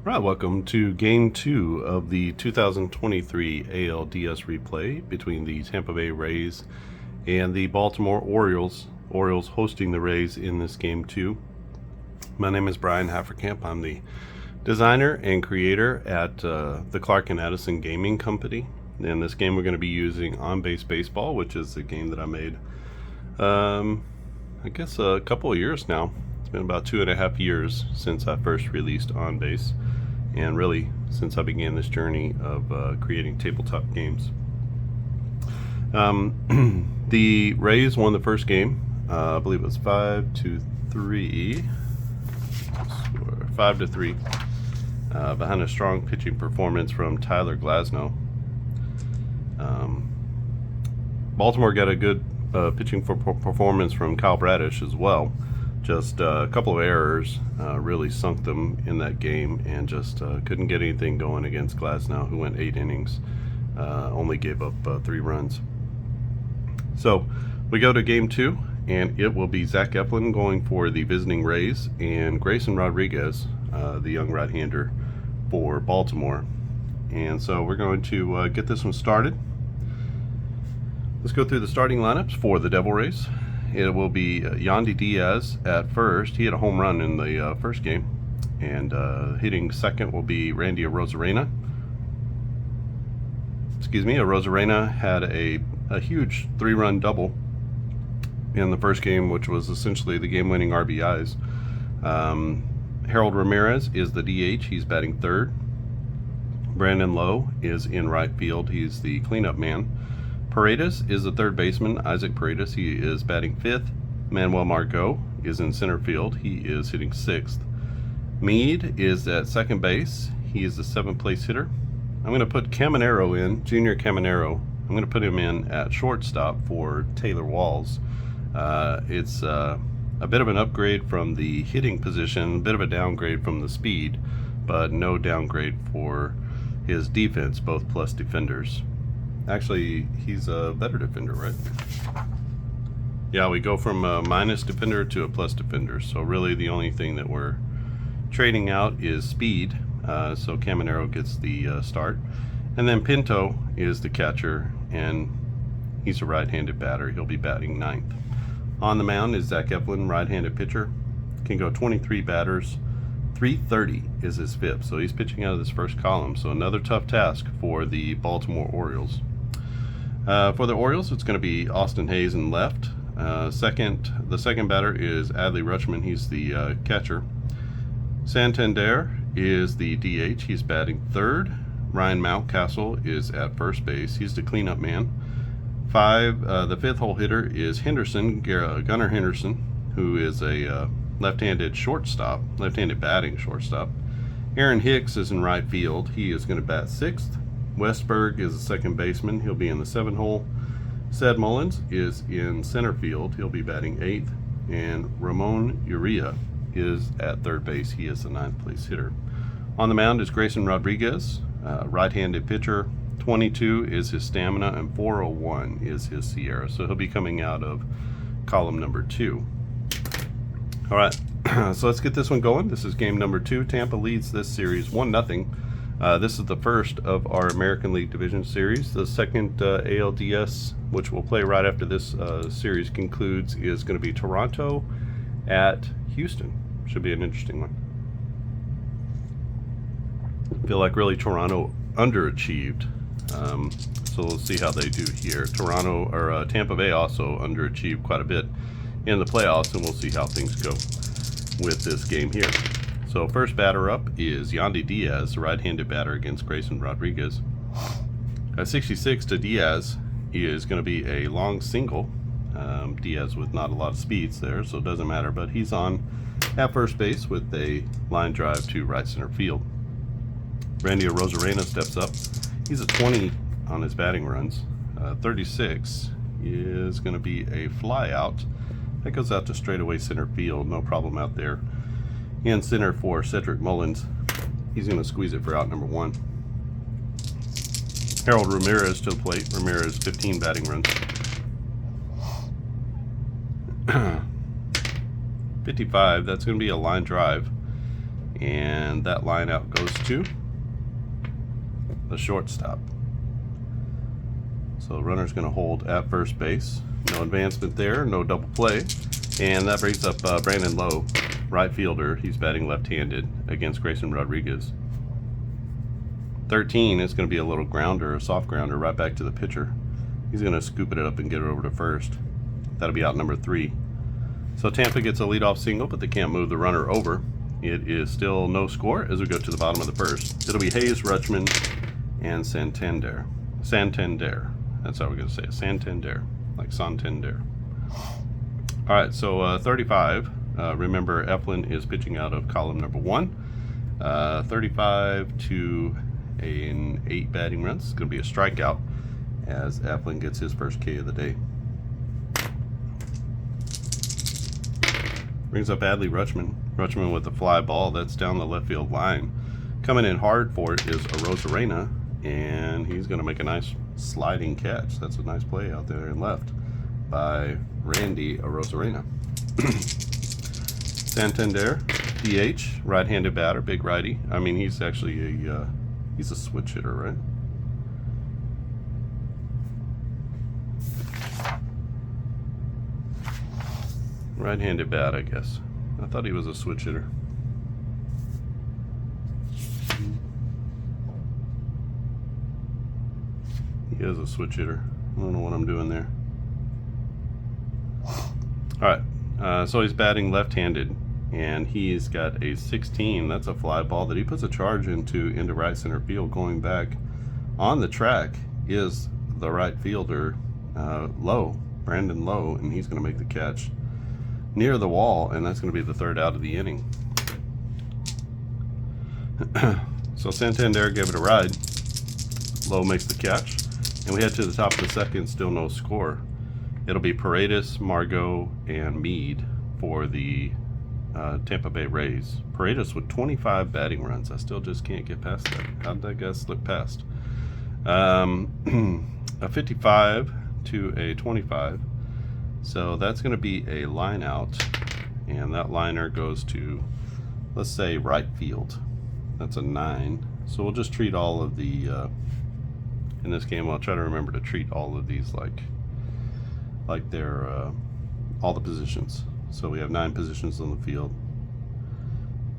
Right, welcome to Game 2 of the 2023 ALDS replay between the Tampa Bay Rays and the Baltimore Orioles. Orioles hosting the Rays in this Game 2. My name is Brian Hafferkamp. I'm the designer and creator at the Clark and Addison Gaming Company. In this game we're going to be using On Base Baseball, which is a game that I made, I guess a couple of years now. It's been about 2.5 years since I first released On Base, and really since I began this journey of creating tabletop games. The Rays won the first game. I believe it was 5-3, behind a strong pitching performance from Tyler Glasnow. Baltimore got a good pitching performance from Kyle Bradish as well. Just a couple of errors really sunk them in that game, and just couldn't get anything going against Glasnow, who went 8 innings, only gave up 3 runs. So we go to Game 2, and it will be Zach Eflin going for the visiting Rays and Grayson Rodriguez, the young right-hander, for Baltimore. And so we're going to get this one started. Let's go through the starting lineups for the Devil Rays. It will be Yandy Diaz at first. He had a home run in the first game. And hitting second will be Randy Arozarena. Arozarena had a huge 3-run double in the first game, which was essentially the game-winning RBIs. Harold Ramirez is the DH. He's batting third. Brandon Lowe is in right field. He's the cleanup man. Paredes is the third baseman. Isaac Paredes, he is batting fifth. Manuel Margot is in center field. He is hitting sixth. Meade is at second base. He is the 7th place hitter. I'm going to put Caminero in, Junior Caminero. I'm going to put him in at shortstop for Taylor Walls. It's a bit of an upgrade from the hitting position, a bit of a downgrade from the speed, but no downgrade for his defense, both plus defenders. Actually, he's a better defender, right? Yeah, we go from a minus defender to a plus defender. So really the only thing that we're trading out is speed. So Caminero gets the start. And then Pinto is the catcher, and he's a right-handed batter. He'll be batting 9th. On the mound is Zach Eflin, right-handed pitcher. Can go 23 batters. 330 is his FIP, so he's pitching out of this first column. So another tough task for the Baltimore Orioles. For the Orioles, it's going to be Austin Hayes in left. The second batter is Adley Rutschman. He's the catcher. Santander is the DH. He's batting third. Ryan Mountcastle is at first base. He's the cleanup man. The 5th hole hitter is Gunnar Henderson, who is a left-handed batting shortstop. Aaron Hicks is in right field. He is going to bat 6th. Westberg is the second baseman. He'll be in the 7th hole. Sed Mullins is in center field. He'll be batting 8th. And Ramon Urias is at third base. He is the 9th place hitter. On the mound is Grayson Rodriguez, right-handed pitcher. 22 is his stamina, and 401 is his Sierra. So he'll be coming out of column number 2. All right, so let's get this one going. This is game number 2. Tampa leads this series 1-0. This is the first of our American League Division series. The second ALDS, which we'll play right after this series concludes, is going to be Toronto at Houston. Should be an interesting one. I feel like really Toronto underachieved. So we'll see how they do here. Tampa Bay also underachieved quite a bit in the playoffs, and we'll see how things go with this game here. So first batter up is Yandy Diaz, right-handed batter against Grayson Rodriguez. At 66 to Diaz is going to be a long single. Diaz with not a lot of speeds there, so it doesn't matter, but he's on at first base with a line drive to right center field. Randy Arozarena steps up. He's a 20 on his batting runs. 36 is going to be a fly out. That goes out to straightaway center field. No problem out there. In center for Cedric Mullins. He's going to squeeze it for out number 1. Harold Ramirez to the plate. Ramirez, 15 batting runs. 55, that's going to be a line drive. And that line out goes to the shortstop. So the runner's going to hold at first base. No advancement there, no double play. And that brings up Brandon Lowe, right fielder. He's batting left-handed against Grayson Rodriguez. 13 is going to be a little grounder, a soft grounder, right back to the pitcher. He's going to scoop it up and get it over to first. That'll be out number 3. So Tampa gets a leadoff single, but they can't move the runner over. It is still no score as we go to the bottom of the first. It'll be Hayes, Rutschman, and Santander. That's how we're going to say it. Santander, like Santander. All right, so 35. Remember, Eflin is pitching out of column number 1. 35 to an 8 batting runs. It's going to be a strikeout as Eflin gets his first K of the day. Brings up Adley Rutschman. Rutschman with the fly ball. That's down the left field line. Coming in hard for it is Arozarena, and he's going to make a nice sliding catch. That's a nice play out there in left by Randy Arozarena. Santander, DH, right-handed batter, big righty. I mean, he's actually he's a switch hitter, right? Right-handed bat, I guess. I thought he was a switch hitter. He is a switch hitter. I don't know what I'm doing there. Alright, so he's batting left-handed, and he's got a 16. That's a fly ball that he puts a charge into right center field. Going back on the track is the right fielder, Lowe, Brandon Lowe, and he's going to make the catch near the wall, and that's going to be the 3rd out of the inning. So Santander gave it a ride. Lowe makes the catch, and we head to the top of the second, still no score. It'll be Paredes, Margot, and Meade for the Tampa Bay Rays. Paredes with 25 batting runs. I still just can't get past that. How did that guy slip past? A 55 to a 25. So that's going to be a line out, and that liner goes to, let's say, right field. That's a 9. So we'll just treat all of the, in this game, I'll try to remember to treat all of these like they're all the positions. So we have 9 positions on the field.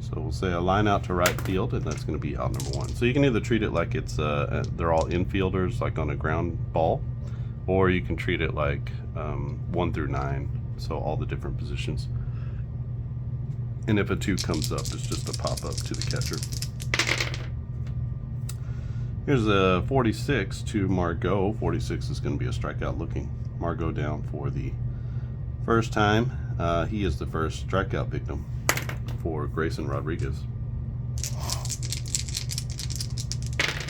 So we'll say a line out to right field, and that's going to be out number 1. So you can either treat it like it's they're all infielders, like on a ground ball, or you can treat it like 1 through 9, so all the different positions. And if a 2 comes up, it's just a pop up to the catcher. Here's a 46 to Margot. 46 is going to be a strikeout looking. Margot down for the first time. He is the first strikeout victim for Grayson Rodriguez.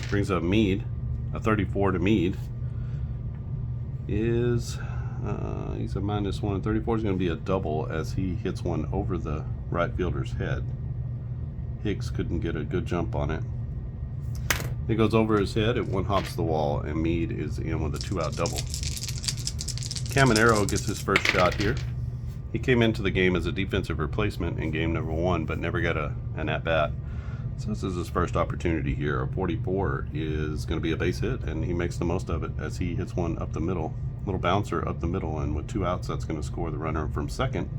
Brings up Meade. A 34 to Meade is he's a -1. 34 is going to be a double as he hits one over the right fielder's head. Hicks couldn't get a good jump on it. It goes over his head, it one hops the wall, and Meade is in with a 2-out double. Caminero gets his first shot here. He came into the game as a defensive replacement in game number 1, but never got an at-bat. So this is his first opportunity here. A 44 is going to be a base hit, and he makes the most of it as he hits one up the middle. Little bouncer up the middle, and with 2 outs, that's going to score the runner from second.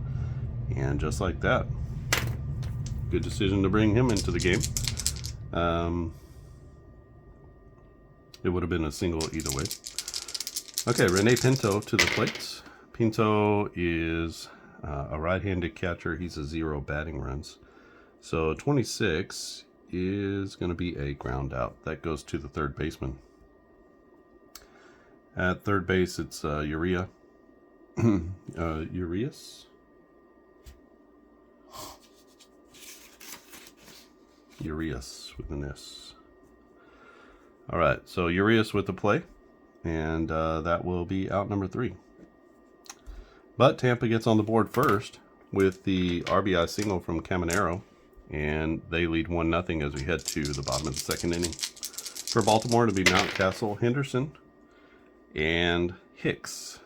And just like that, good decision to bring him into the game. It would have been a single either way. Okay, Rene Pinto to the plate. Pinto is a right-handed catcher. He's a 0 batting runs. So 26 is going to be a ground out. That goes to the 3rd baseman. At 3rd base, it's Urias. Urias with an S. All right, so Urias with the play, and that will be out number 3. But Tampa gets on the board first with the RBI single from Caminero, and they lead 1-0 as we head to the bottom of the 2nd inning. For Baltimore to be Mountcastle, Henderson, and Hicks.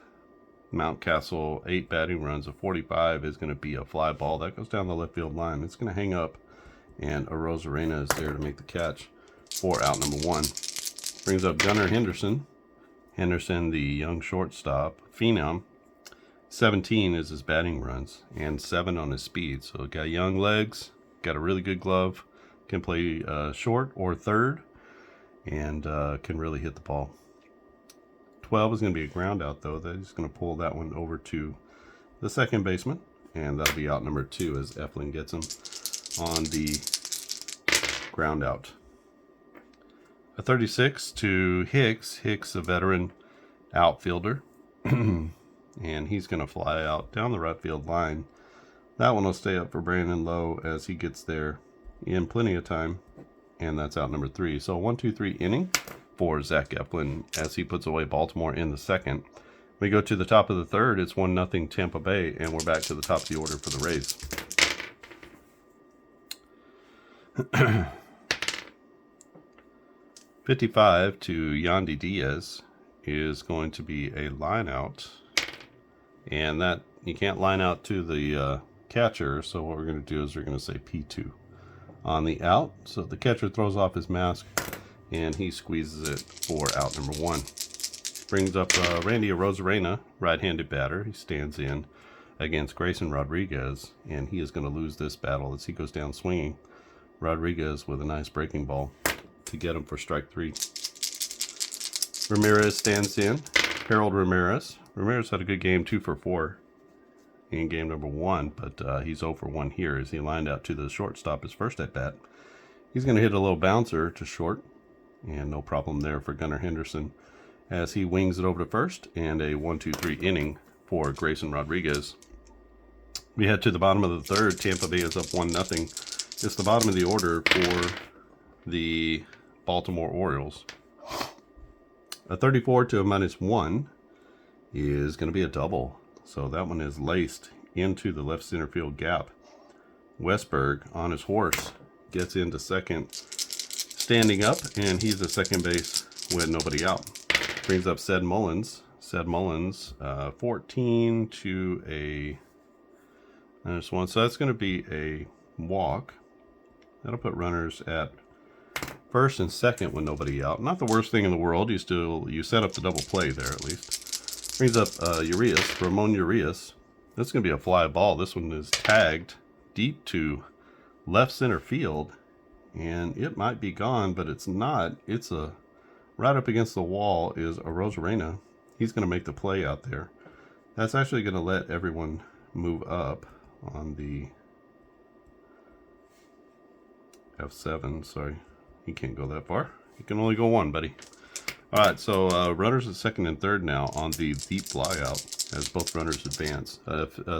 Mountcastle, 8 batting runs. A 45 is going to be a fly ball. That goes down the left field line. It's going to hang up and Arozarena is there to make the catch for out number 1. Brings up Gunnar Henderson. Henderson, the young shortstop, phenom. 17 is his batting runs and 7 on his speed. So got young legs, got a really good glove, can play short or third, and can really hit the ball. 12 is going to be a ground out though. He's going to pull that one over to the second baseman, and that'll be out number 2 as Eflin gets him on the ground out. A 36 to Hicks. Hicks, a veteran outfielder. And he's going to fly out down the right field line. That one will stay up for Brandon Lowe as he gets there in plenty of time. And that's out number 3. So 1-2-3 inning for Zach Eflin as he puts away Baltimore in the second. We go to the top of the third. It's 1-0 Tampa Bay, and we're back to the top of the order for the Rays. 55 to Yandy Diaz is going to be a line out. And that you can't line out to the catcher, so what we're going to do is we're going to say P2 on the out. So the catcher throws off his mask and he squeezes it for out number 1. Brings up Randy Arozarena, right-handed batter. He stands in against Grayson Rodriguez, and he is going to lose this battle as he goes down swinging. Rodriguez with a nice breaking ball to get him for strike 3. Ramirez stands in. Harold Ramirez. Ramirez had a good game, 2 for 4 in game number 1, but he's 0 for 1 here as he lined out to the shortstop his first at bat. He's going to hit a little bouncer to short, and no problem there for Gunnar Henderson as he wings it over to first, and a 1-2-3 inning for Grayson Rodriguez. We head to the bottom of the third. Tampa Bay is up 1-0. It's the bottom of the order for the Baltimore Orioles. A 34 to a -1 is going to be a double. So that one is laced into the left center field gap. Westberg on his horse gets into second, standing up, and he's at second base with nobody out. Brings up Sed Mullins. Sed Mullins, 14 to a -1. So that's going to be a walk. That'll put runners at first and second with nobody out. Not the worst thing in the world. You set up the double play there at least. Brings up Urias, Ramon Urias. This is going to be a fly ball. This one is tagged deep to left center field, and it might be gone, but it's not. It's a right up against the wall is Arozarena. He's going to make the play out there. That's actually going to let everyone move up on the F7. Sorry, he can't go that far. He can only go 1, buddy. All right, so runners at second and third now on the deep flyout as both runners advance.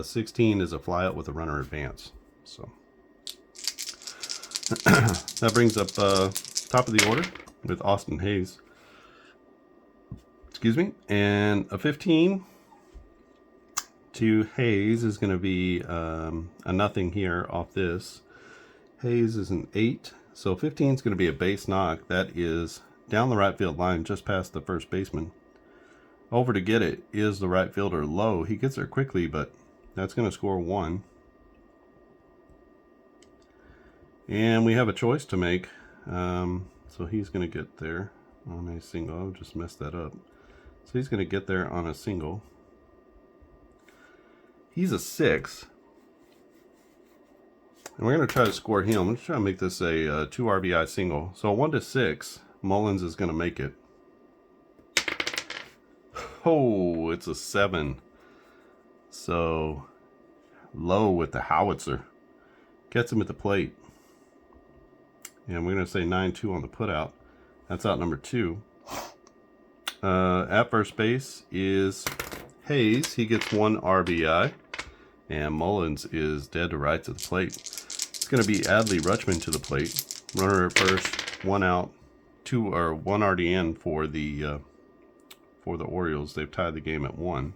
16 is a flyout with a runner advance. So that brings up top of the order with Austin Hayes. Excuse me. And a 15 to Hayes is going to be a nothing here off this. Hayes is an 8. So 15 is going to be a base knock. That is down the right field line, just past the first baseman. Over to get it is the right fielder Lowe. He gets there quickly, but that's going to score 1. And we have a choice to make. So he's going to get there on a single. I just messed that up. So he's going to get there on a single. He's a 6. And we're going to try to score him. I'm going to try to make this a 2 RBI single. So 1 to 6. Mullins is going to make it. Oh, it's a 7. So Lowe with the howitzer gets him at the plate. And we're going to say 9-2 on the putout. That's out number 2. At first base is Hayes. He gets 1 RBI. And Mullins is dead to rights at the plate. It's going to be Adley Rutschman to the plate. Runner at first, 1 out. 1 RDN for the Orioles. They've tied the game at 1.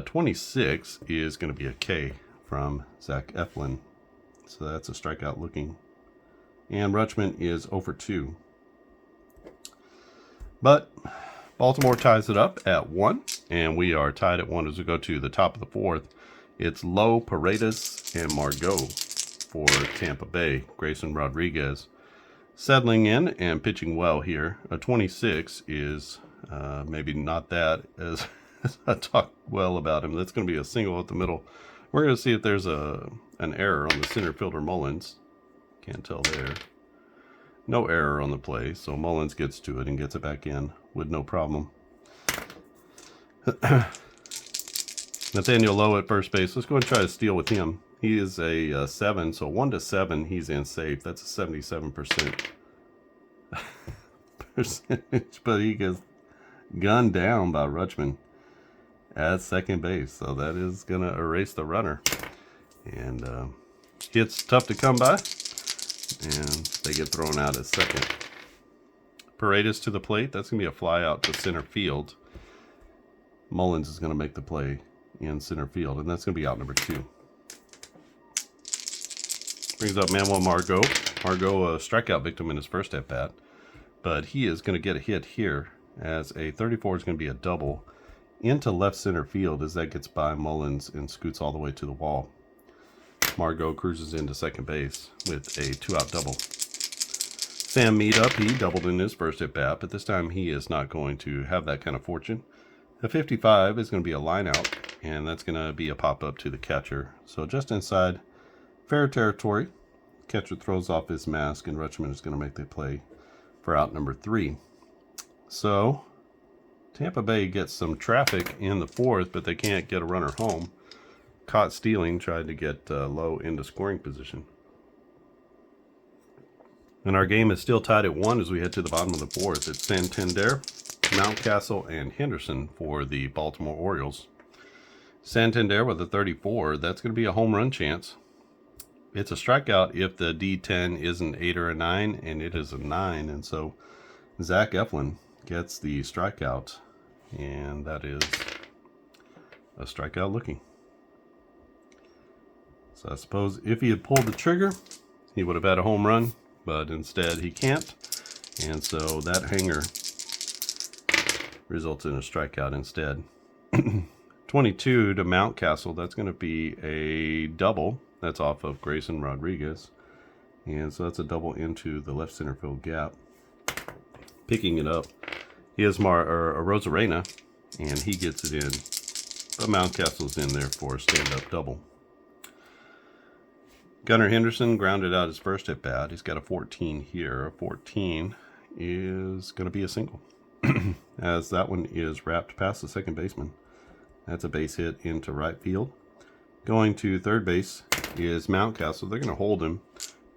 26 is going to be a K from Zach Eflin. So that's a strikeout looking. And Rutschman is 0 for 2. But Baltimore ties it up at 1. And we are tied at 1 as we go to the top of the 4th. It's Lowe, Paredes, and Margot for Tampa Bay. Grayson Rodriguez settling in and pitching well here. A 26 is maybe not that as I talk well about him. That's going to be a single at the middle. We're going to see if there's an error on the center fielder Mullins. Can't tell there. No error on the play, so Mullins gets to it and gets it back in with no problem. Nathaniel Lowe at first base. Let's go ahead and try to steal with him. He is a 7, so 1 to 7, he's in safe. That's a 77% percentage, but he gets gunned down by Rutschman at second base, so that is going to erase the runner. And it's tough to come by, and they get thrown out at second. Paredes to the plate. That's going to be a fly out to center field. Mullins is going to make the play in center field, and that's going to be out number 2. Brings up Manuel Margot. Margot, a strikeout victim in his first at bat, but he is going to get a hit here as a 34 is going to be a double into left center field as that gets by Mullins and scoots all the way to the wall. Margot cruises into second base with a 2-out double. Sam Meadup, he doubled in his first at bat, but this time he is not going to have that kind of fortune. A 55 is going to be a line out, and that's going to be a pop up to the catcher. So just inside fair territory, catcher throws off his mask, and Rutschman is going to make the play for out number 3. So Tampa Bay gets some traffic in the 4th, but they can't get a runner home. Caught stealing, tried to get Lowe into scoring position. And our game is still tied at 1 as we head to the bottom of the 4th. It's Santander, Mountcastle, and Henderson for the Baltimore Orioles. Santander with a 34, that's going to be a home run chance. It's a strikeout if the D10 is an 8 or a 9, and it is a 9. And so Zach Eflin gets the strikeout, and that is a strikeout looking. So I suppose if he had pulled the trigger, he would have had a home run, but instead he can't. And so that hanger results in a strikeout instead. 22 to Mountcastle, that's going to be a double. That's off of Grayson Rodriguez. And so that's a double into the left center field gap. Picking it up, he has Rosarena, and he gets it in. But Mountcastle's in there for a stand-up double. Gunnar Henderson grounded out his first at bat. He's got a 14 here. A 14 is going to be a single, as that one is wrapped past the second baseman. That's a base hit into right field. Going to third base is Mountcastle. They're going to hold him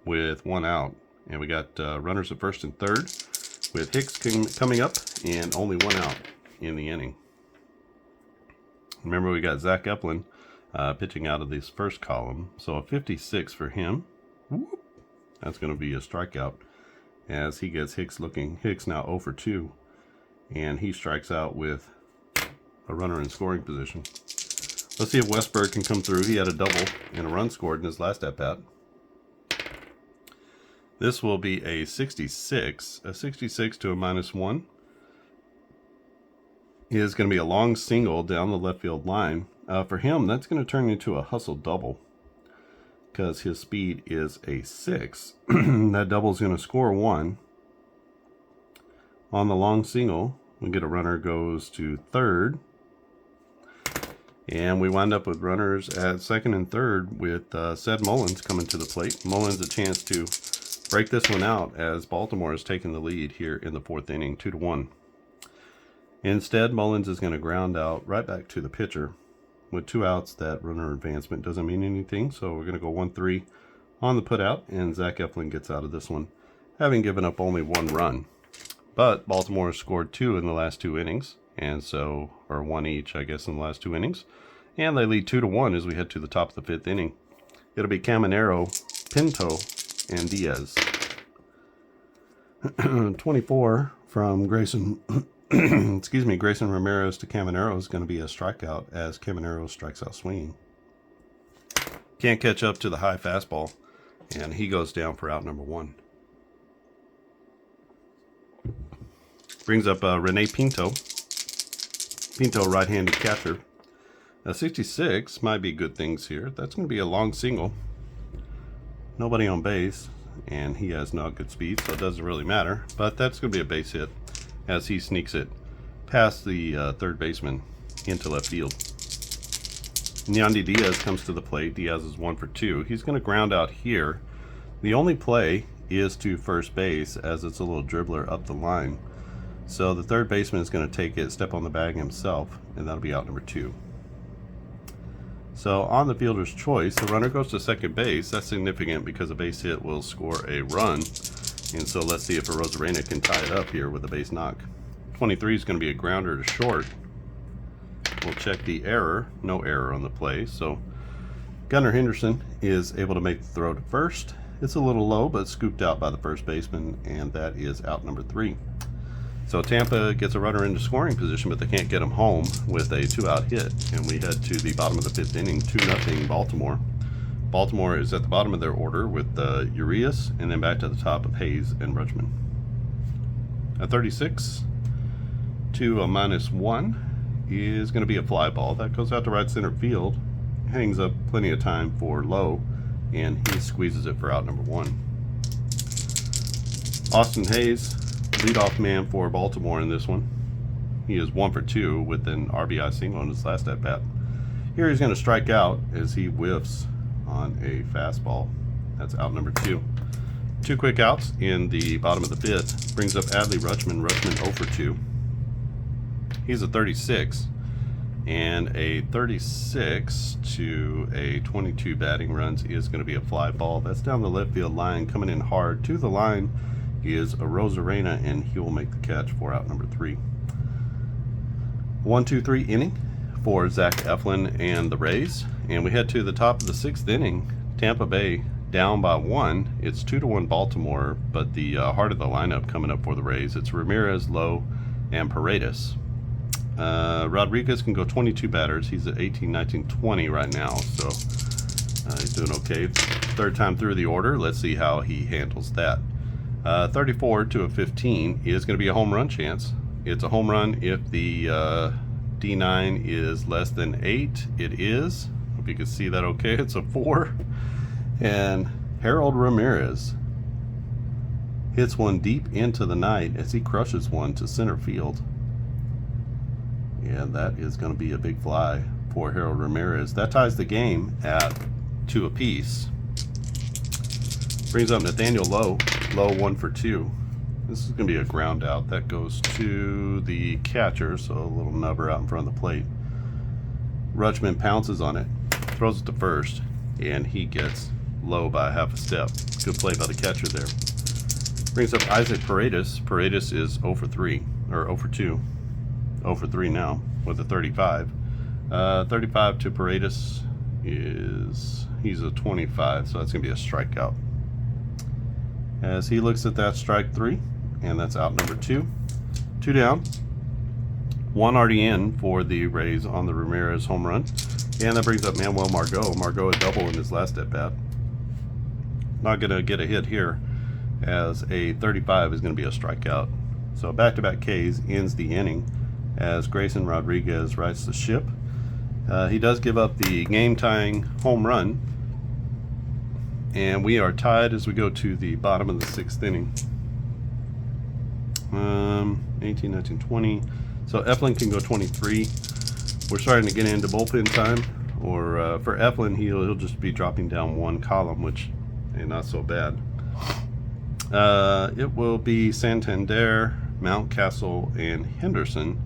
with 1 out. And we got runners at first and third with Hicks coming up and only 1 out in the inning. Remember, we got Zach Eflin pitching out of this first column. So a 56 for him. Whoop. That's going to be a strikeout as he gets Hicks looking. Hicks now 0 for 2. And he strikes out with a runner in scoring position. Let's see if Westberg can come through. He had a double and a run scored in his last at-bat. This will be a 66. A 66 to a -1 is going to be a long single down the left field line. For him, that's going to turn into a hustle double because his speed is a 6. That double is going to score 1. On the long single, we get a runner goes to third. And we wind up with runners at second and third with said Mullins coming to the plate. Mullins a chance to break this one out as Baltimore has taken the lead here in the 4th inning, 2-1. Instead, Mullins is going to ground out right back to the pitcher. With 2 outs, that runner advancement doesn't mean anything, so we're going to go 1-3 on the putout, and Zach Eflin gets out of this one, having given up only 1 run. But Baltimore has scored 2 in the last 2 innings, and so, or 1 each, I guess, in the last 2 innings. And they lead 2-1 as we head to the top of the 5th inning. It'll be Caminero, Pinto, and Diaz. 24 from Grayson, Grayson Ramirez to Caminero is going to be a strikeout as Caminero strikes out swinging. Can't catch up to the high fastball, and he goes down for out number 1. Brings up Rene Pinto. Pinto, right-handed catcher. A 66 might be good things here. That's going to be a long single. Nobody on base, and he has not good speed, so it doesn't really matter. But that's going to be a base hit as he sneaks it past the third baseman into left field. Yandy Diaz comes to the plate. Diaz is 1 for 2. He's going to ground out here. The only play is to first base, as it's a little dribbler up the line. So the third baseman is going to take it, step on the bag himself, and that'll be out number 2. So on the fielder's choice, the runner goes to second base. That's significant because a base hit will score a run. And so let's see if Arozarena can tie it up here with a base knock. 23 is going to be a grounder to short. We'll check the error. No error on the play. So Gunnar Henderson is able to make the throw to first. It's a little low, but scooped out by the first baseman, and that is out number 3. So Tampa gets a runner into scoring position, but they can't get him home with a 2-out hit. And we head to the bottom of the 5th inning, 2-0 Baltimore. Baltimore is at the bottom of their order with Urias, and then back to the top of Hayes and Rutschman. At 36 to a -1 is going to be a fly ball. That goes out to right center field, hangs up plenty of time for Lowe, and he squeezes it for out number 1. Austin Hayes, leadoff man for Baltimore in this one. He is 1 for 2 with an RBI single on his last at bat. Here he's going to strike out as he whiffs on a fastball. That's out number 2. 2 quick outs in the bottom of the 5th. Brings up Adley Rutschman. Rutschman 0 for 2. He's a 36. And a 36 to a 22 batting runs is going to be a fly ball. That's down the left field line. Coming in hard to the line is Arozarena, and he will make the catch for out number 3. 1-2-3 inning for Zach Eflin and the Rays. And we head to the top of the 6th inning. Tampa Bay down by 1. It's 2-1 Baltimore, but the heart of the lineup coming up for the Rays, it's Ramirez, Lowe, and Paredes. Rodriguez can go 22 batters. He's at 18, 19, 20 right now, so he's doing okay. 3rd time through the order. Let's see how he handles that. 34 to a 15 is going to be a home run chance. It's a home run if the D9 is less than 8. It is. Hope you can see that okay. It's a 4. And Harold Ramirez hits one deep into the night as he crushes one to center field. And that is going to be a big fly for Harold Ramirez. That ties the game at 2 apiece. Brings up Nathaniel Lowe. Lowe 1 for 2. This is going to be a ground out. That goes to the catcher, so a little nubber out in front of the plate. Rutschman pounces on it, throws it to first, and he gets Lowe by half a step. Good play by the catcher there. Brings up Isaac Paredes. Paredes is 0 for 3, or 0 for 2. 0 for 3 now with a 35. 35 to Paredes he's a 25, so that's going to be a strikeout. As he looks at that, strike 3, and that's out number 2. 2 down. 1 already in for the Rays on the Ramirez home run. And that brings up Manuel Margot. Margot a double in his last at bat. Not going to get a hit here, as a 35 is going to be a strikeout. So back-to-back Ks ends the inning as Grayson Rodriguez rights the ship. He does give up the game-tying home run, and we are tied as we go to the bottom of the 6th inning. 18, 19, 20. So Eflin can go 23. We're starting to get into bullpen time. Or for Eflin, he'll just be dropping down 1 column, which ain't not so bad. It will be Santander, Mountcastle, and Henderson.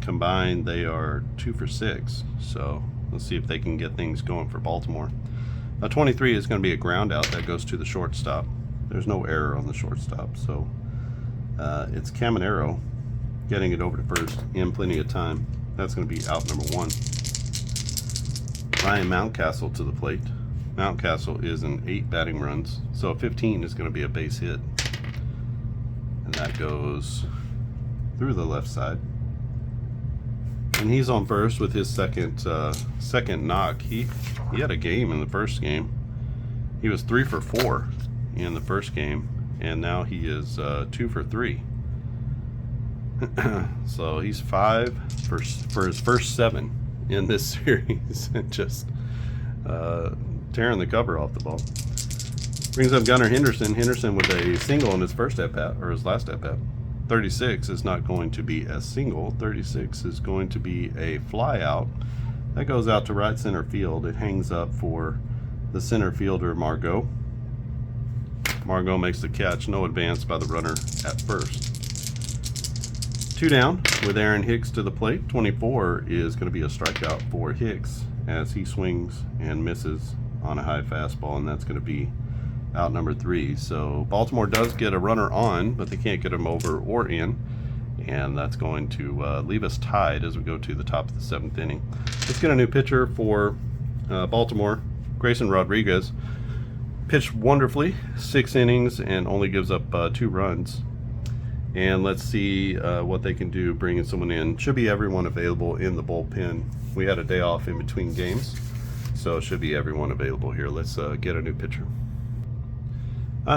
Combined, they are 2 for 6. So let's see if they can get things going for Baltimore. 23 is going to be a ground out that goes to the shortstop. There's no error on the shortstop, so it's Caminero getting it over to first in plenty of time. That's going to be out number 1. Ryan Mountcastle to the plate. Mountcastle is in 8 batting runs, so 15 is going to be a base hit, and that goes through the left side. And he's on first with his second knock. He had a game in the first game. He was 3 for 4 in the first game, and now he is 2 for 3. So he's 5 for his first 7 in this series. And just tearing the cover off the ball. Brings up Gunnar Henderson. Henderson with a single in his first at-bat, or his last at-bat. 36 is not going to be a single. 36 is going to be a fly out. That goes out to right center field. It hangs up for the center fielder, Margot. Margot makes the catch. No advance by the runner at first. 2 down with Aaron Hicks to the plate. 24 is going to be a strikeout for Hicks as he swings and misses on a high fastball, and that's going to be out number 3. So Baltimore does get a runner on, but they can't get him over or in, and that's going to leave us tied as we go to the top of the 7th inning. Let's get a new pitcher for Baltimore. Grayson Rodriguez pitched wonderfully, 6 innings, and only gives up 2 runs. And let's see what they can do bringing someone in. Should be everyone available in the bullpen. We had a day off in between games, so should be everyone available here. Let's get a new pitcher.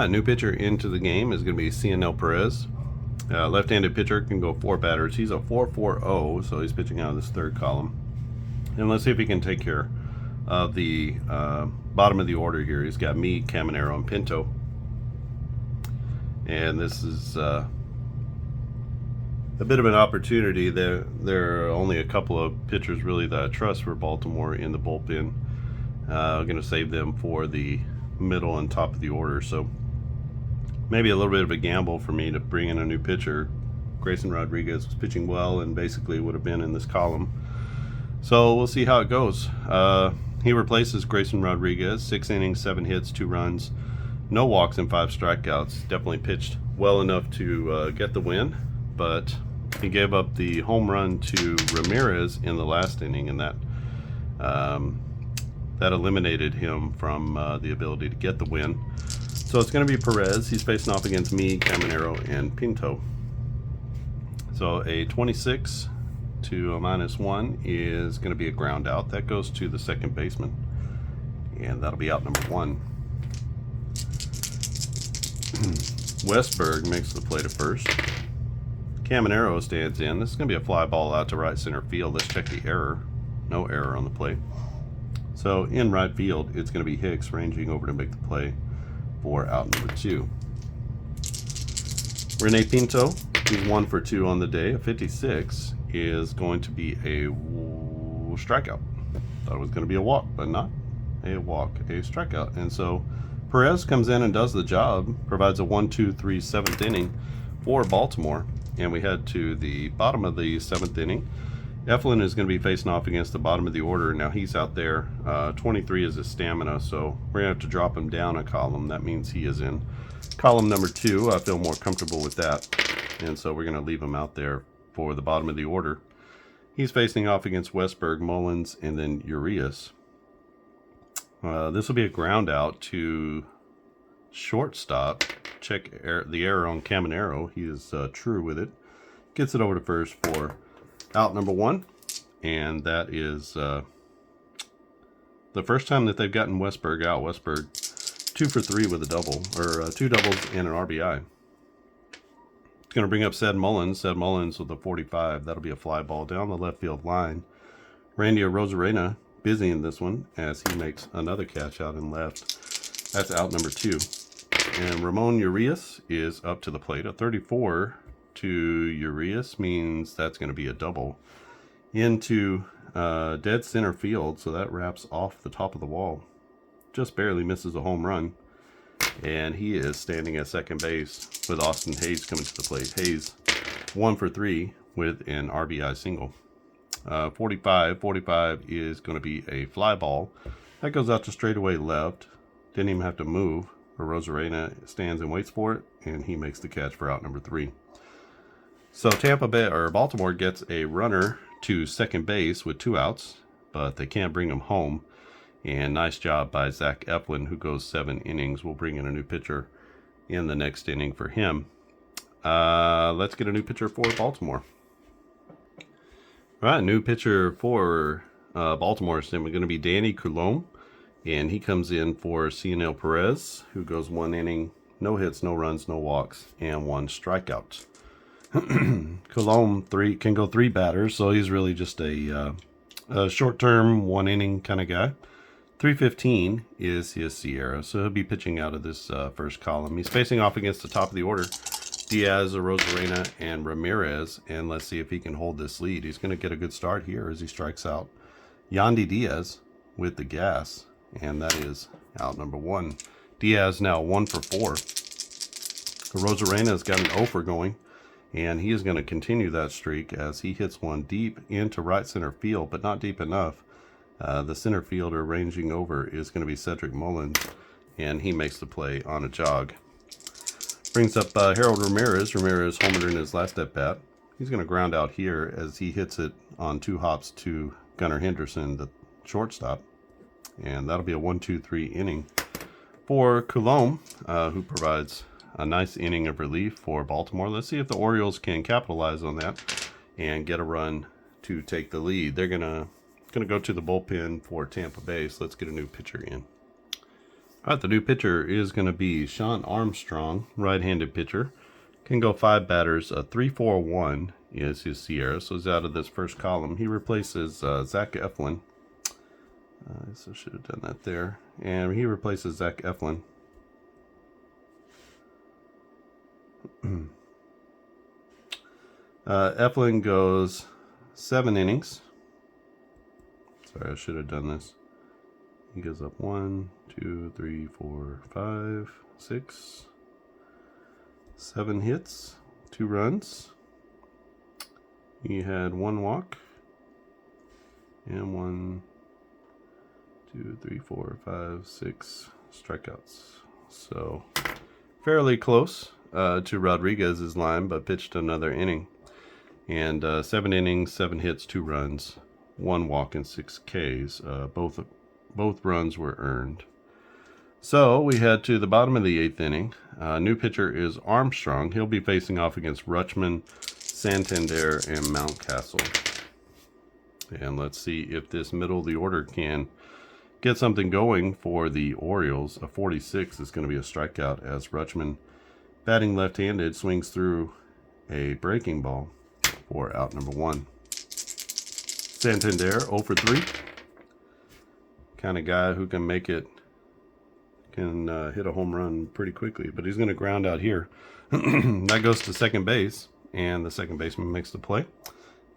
New pitcher into the game is going to be CNL Perez. Left-handed pitcher, can go 4 batters. He's a 4-4-0, so he's pitching out of this 3rd column. And let's see if he can take care of the bottom of the order here. He's got me, Caminero, and Pinto. And this is a bit of an opportunity. There are only a couple of pitchers really that I trust for Baltimore in the bullpen. I'm going to save them for the middle and top of the order, so maybe a little bit of a gamble for me to bring in a new pitcher. Grayson Rodriguez was pitching well and basically would have been in this column, so we'll see how it goes. He replaces Grayson Rodriguez. 6 innings, 7 hits, 2 runs, no walks, and 5 strikeouts. Definitely pitched well enough to get the win, but he gave up the home run to Ramirez in the last inning, and that eliminated him from the ability to get the win. So it's going to be Perez. He's facing off against me, Caminero, and Pinto. So a 26 to a -1 is going to be a ground out. That goes to the second baseman, and that'll be out number 1. Westberg makes the play to first. Caminero stands in. This is going to be a fly ball out to right center field. Let's check the error. No error on the play. So in right field, it's going to be Hicks ranging over to make the play for out number 2. Rene Pinto, he's 1 for 2 on the day. A 56 is going to be a strikeout. Thought it was going to be a walk, but not a walk, a strikeout. And so Perez comes in and does the job, provides a 1-2-3 7th inning for Baltimore. And we head to the bottom of the 7th inning. Eflin is going to be facing off against the bottom of the order. Now he's out there. 23 is his stamina, so we're going to have to drop him down a column. That means he is in column number 2. I feel more comfortable with that. And so we're going to leave him out there for the bottom of the order. He's facing off against Westberg, Mullins, and then Urias. This will be a ground out to shortstop. Check the error on Caminero. He is true with it. Gets it over to first for out number 1, and that is the first time that they've gotten Westberg out. Westberg 2 for 3 with a double, or 2 doubles and an RBI. It's going to bring up Sed Mullins. Sed Mullins with a 45. That'll be a fly ball down the left field line. Randy Arozarena busy in this one as he makes another catch out in left. That's out number 2. And Ramon Urias is up to the plate. A 34 to Urias means that's going to be a double into dead center field, so that wraps off the top of the wall. Just barely misses a home run, and he is standing at second base with Austin Hayes coming to the plate. Hayes 1 for 3 with an RBI single. 45 is going to be a fly ball that goes out to straightaway left. Didn't even have to move. Rosarena stands and waits for it, and he makes the catch for out number 3. So Baltimore gets a runner to second base with 2 outs, but they can't bring him home. And nice job by Zach Eflin, who goes 7 innings. We'll bring in a new pitcher in the next inning for him. Let's get a new pitcher for Baltimore. All right, new pitcher for Baltimore is going to be Danny Coulombe. And he comes in for CNL Perez, who goes 1 inning, no hits, no runs, no walks, and 1 strikeout. Coulombe can go 3 batters, so he's really just a short-term 1 inning kind of guy. 315 is his Sierra, so he'll be pitching out of this first column. He's facing off against the top of the order, Diaz, Arozarena, and Ramirez, and let's see if he can hold this lead. He's going to get a good start here as he strikes out Yandy Diaz with the gas, and that is out number 1. Diaz now 1 for 4. Arozarena's got an 0 for going, and he is going to continue that streak as he hits one deep into right center field, but not deep enough. The center fielder ranging over is going to be Cedric Mullins, and he makes the play on a jog. Brings up Harold Ramirez. Ramirez homered in his last at bat. He's going to ground out here as he hits it on 2 hops to Gunnar Henderson, the shortstop. And that'll be a 1-2-3 inning for Coulombe, who provides a nice inning of relief for Baltimore. Let's see if the Orioles can capitalize on that and get a run to take the lead. They're gonna go to the bullpen for Tampa Bay, so let's get a new pitcher in. All right, the new pitcher is going to be Sean Armstrong, right-handed pitcher. Can go 5 batters. 3-4-1 is his Sierra, so he's out of this first column. He replaces Zach Eflin. So I should have done that there. And he replaces Zach Eflin. Eflin goes 7 innings. Sorry, I should have done this. He goes up 1, 2, 3, 4, 5, 6, 7 hits, 2 runs. He had 1 walk and 1, 2, 3, 4, 5, 6 strikeouts. So fairly close to Rodriguez's line, but pitched another inning. And 7 innings, 7 hits, 2 runs, 1 walk, and 6 Ks. Both runs were earned. So we head to the bottom of the 8th inning. New pitcher is Armstrong. He'll be facing off against Rutschman, Santander, and Mountcastle. And let's see if this middle of the order can get something going for the Orioles. A 46 is going to be a strikeout as Rutschman, batting left-handed, swings through a breaking ball for out number 1. Santander 0 for 3. Kind of guy who can make it, can hit a home run pretty quickly, but he's going to ground out here. That goes to second base, and the second baseman makes the play.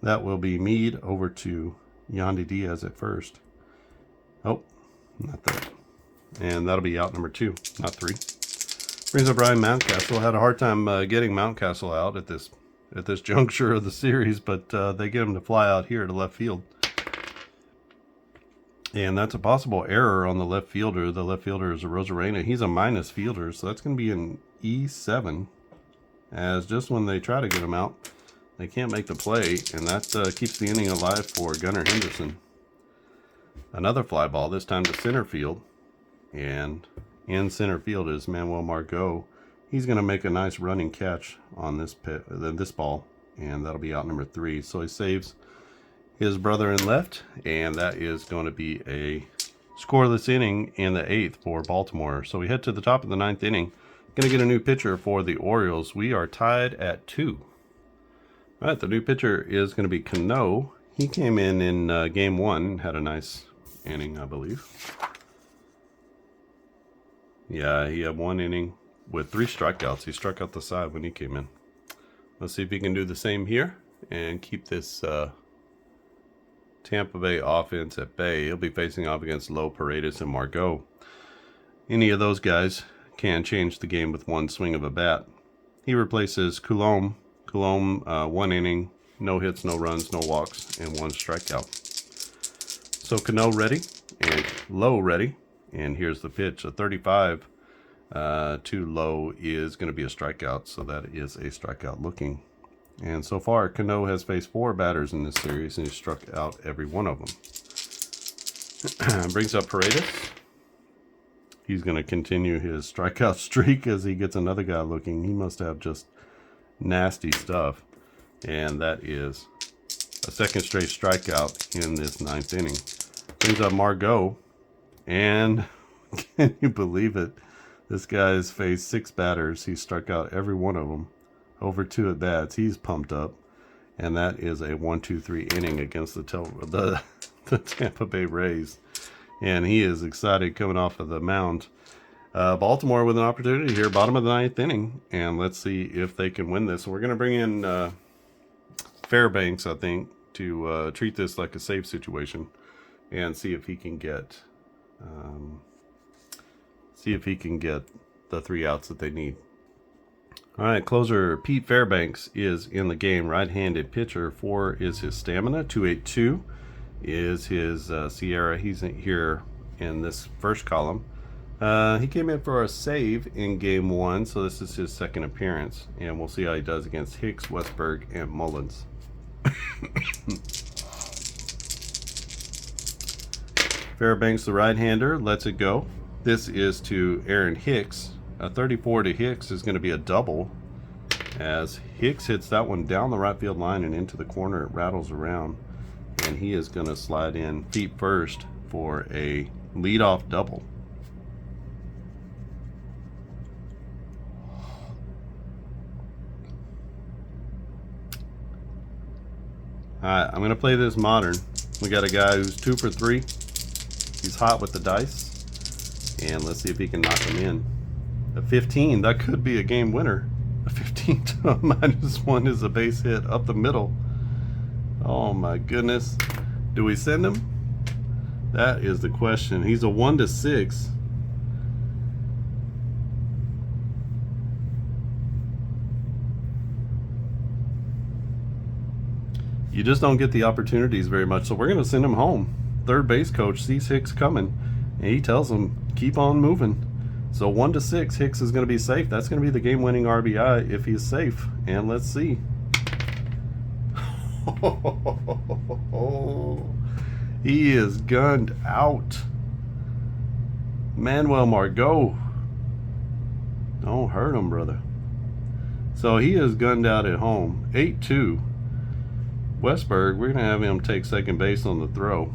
That will be Meade over to Yandy Diaz at first. Oh, not that. And that'll be out number 2, not 3. Brings up Ryan Mountcastle. Had a hard time getting Mountcastle out at this juncture of the series, but they get him to fly out here to left field. And that's a possible error on the left fielder. The left fielder is Arozarena. He's a minus fielder, so that's going to be an E7. As just when they try to get him out, they can't make the play, and that keeps the inning alive for Gunnar Henderson. Another fly ball, this time to center field. And in center field is Manuel Margot. He's going to make a nice running catch on this ball, and that'll be out number 3. So he saves his brother in left, and that is going to be a scoreless inning in the 8th for Baltimore. So we head to the top of the 9th inning. Going to get a new pitcher for the Orioles. We are tied at 2. All right, the new pitcher is going to be Cano. He came in game 1, had a nice inning, I believe. Yeah, he had 1 inning with 3 strikeouts. He struck out the side when he came in. Let's see if he can do the same here and keep this Tampa Bay offense at bay. He'll be facing off against Lowe, Paredes, and Margot. Any of those guys can change the game with 1 swing of a bat. He replaces Coulombe. Coulombe, 1 inning, no hits, no runs, no walks, and 1 strikeout. So Cano ready, and Lowe ready. And here's the pitch. A 35 to Lowe is going to be a strikeout, so that is a strikeout looking. And so far, Cano has faced 4 batters in this series, and he struck out every one of them. Brings up Paredes. He's going to continue his strikeout streak as he gets another guy looking. He must have just nasty stuff. And that is a second straight strikeout in this 9th inning. Brings up Margot. And can you believe it? This guy's faced 6 batters. He struck out every one of them. Over 2 at bats. He's pumped up. And that is a 1-2-3 inning against the Tampa Bay Rays. and he is excited coming off of the mound. Baltimore with an opportunity here, bottom of the 9th inning, and let's see if they can win this. So we're going to bring in Fairbanks, I think, to treat this like a save situation and see if he can get the 3 outs that they need. All right, closer Pete Fairbanks is in the game. Right-handed pitcher. 4 is his stamina. 282 is his Sierra. He's here in this first column. He came in for a save in game 1, so this is his second appearance, and we'll see how he does against Hicks, Westberg, and Mullins. Fairbanks, the right-hander, lets it go. This is to Aaron Hicks. A 34 to Hicks is going to be a double, as Hicks hits that one down the right field line and into the corner. It rattles around, and he is going to slide in feet first for a leadoff double. Alright, I'm going to play this modern. We got a guy who's 2 for 3. He's hot with the dice. And let's see if he can knock him in. A 15, that could be a game winner. A 15 to a -1 is a base hit up the middle. Oh my goodness. Do we send him? That is the question. He's a 1 to 6. You just don't get the opportunities very much, so we're going to send him home. Third base coach sees Hicks coming, and he tells him, keep on moving. So 1 to 6, Hicks is going to be safe. That's going to be the game-winning RBI if he's safe. And let's see. He is gunned out. Manuel Margot. Don't hurt him, brother. So he is gunned out at home. 8-2. Westberg, we're going to have him take second base on the throw.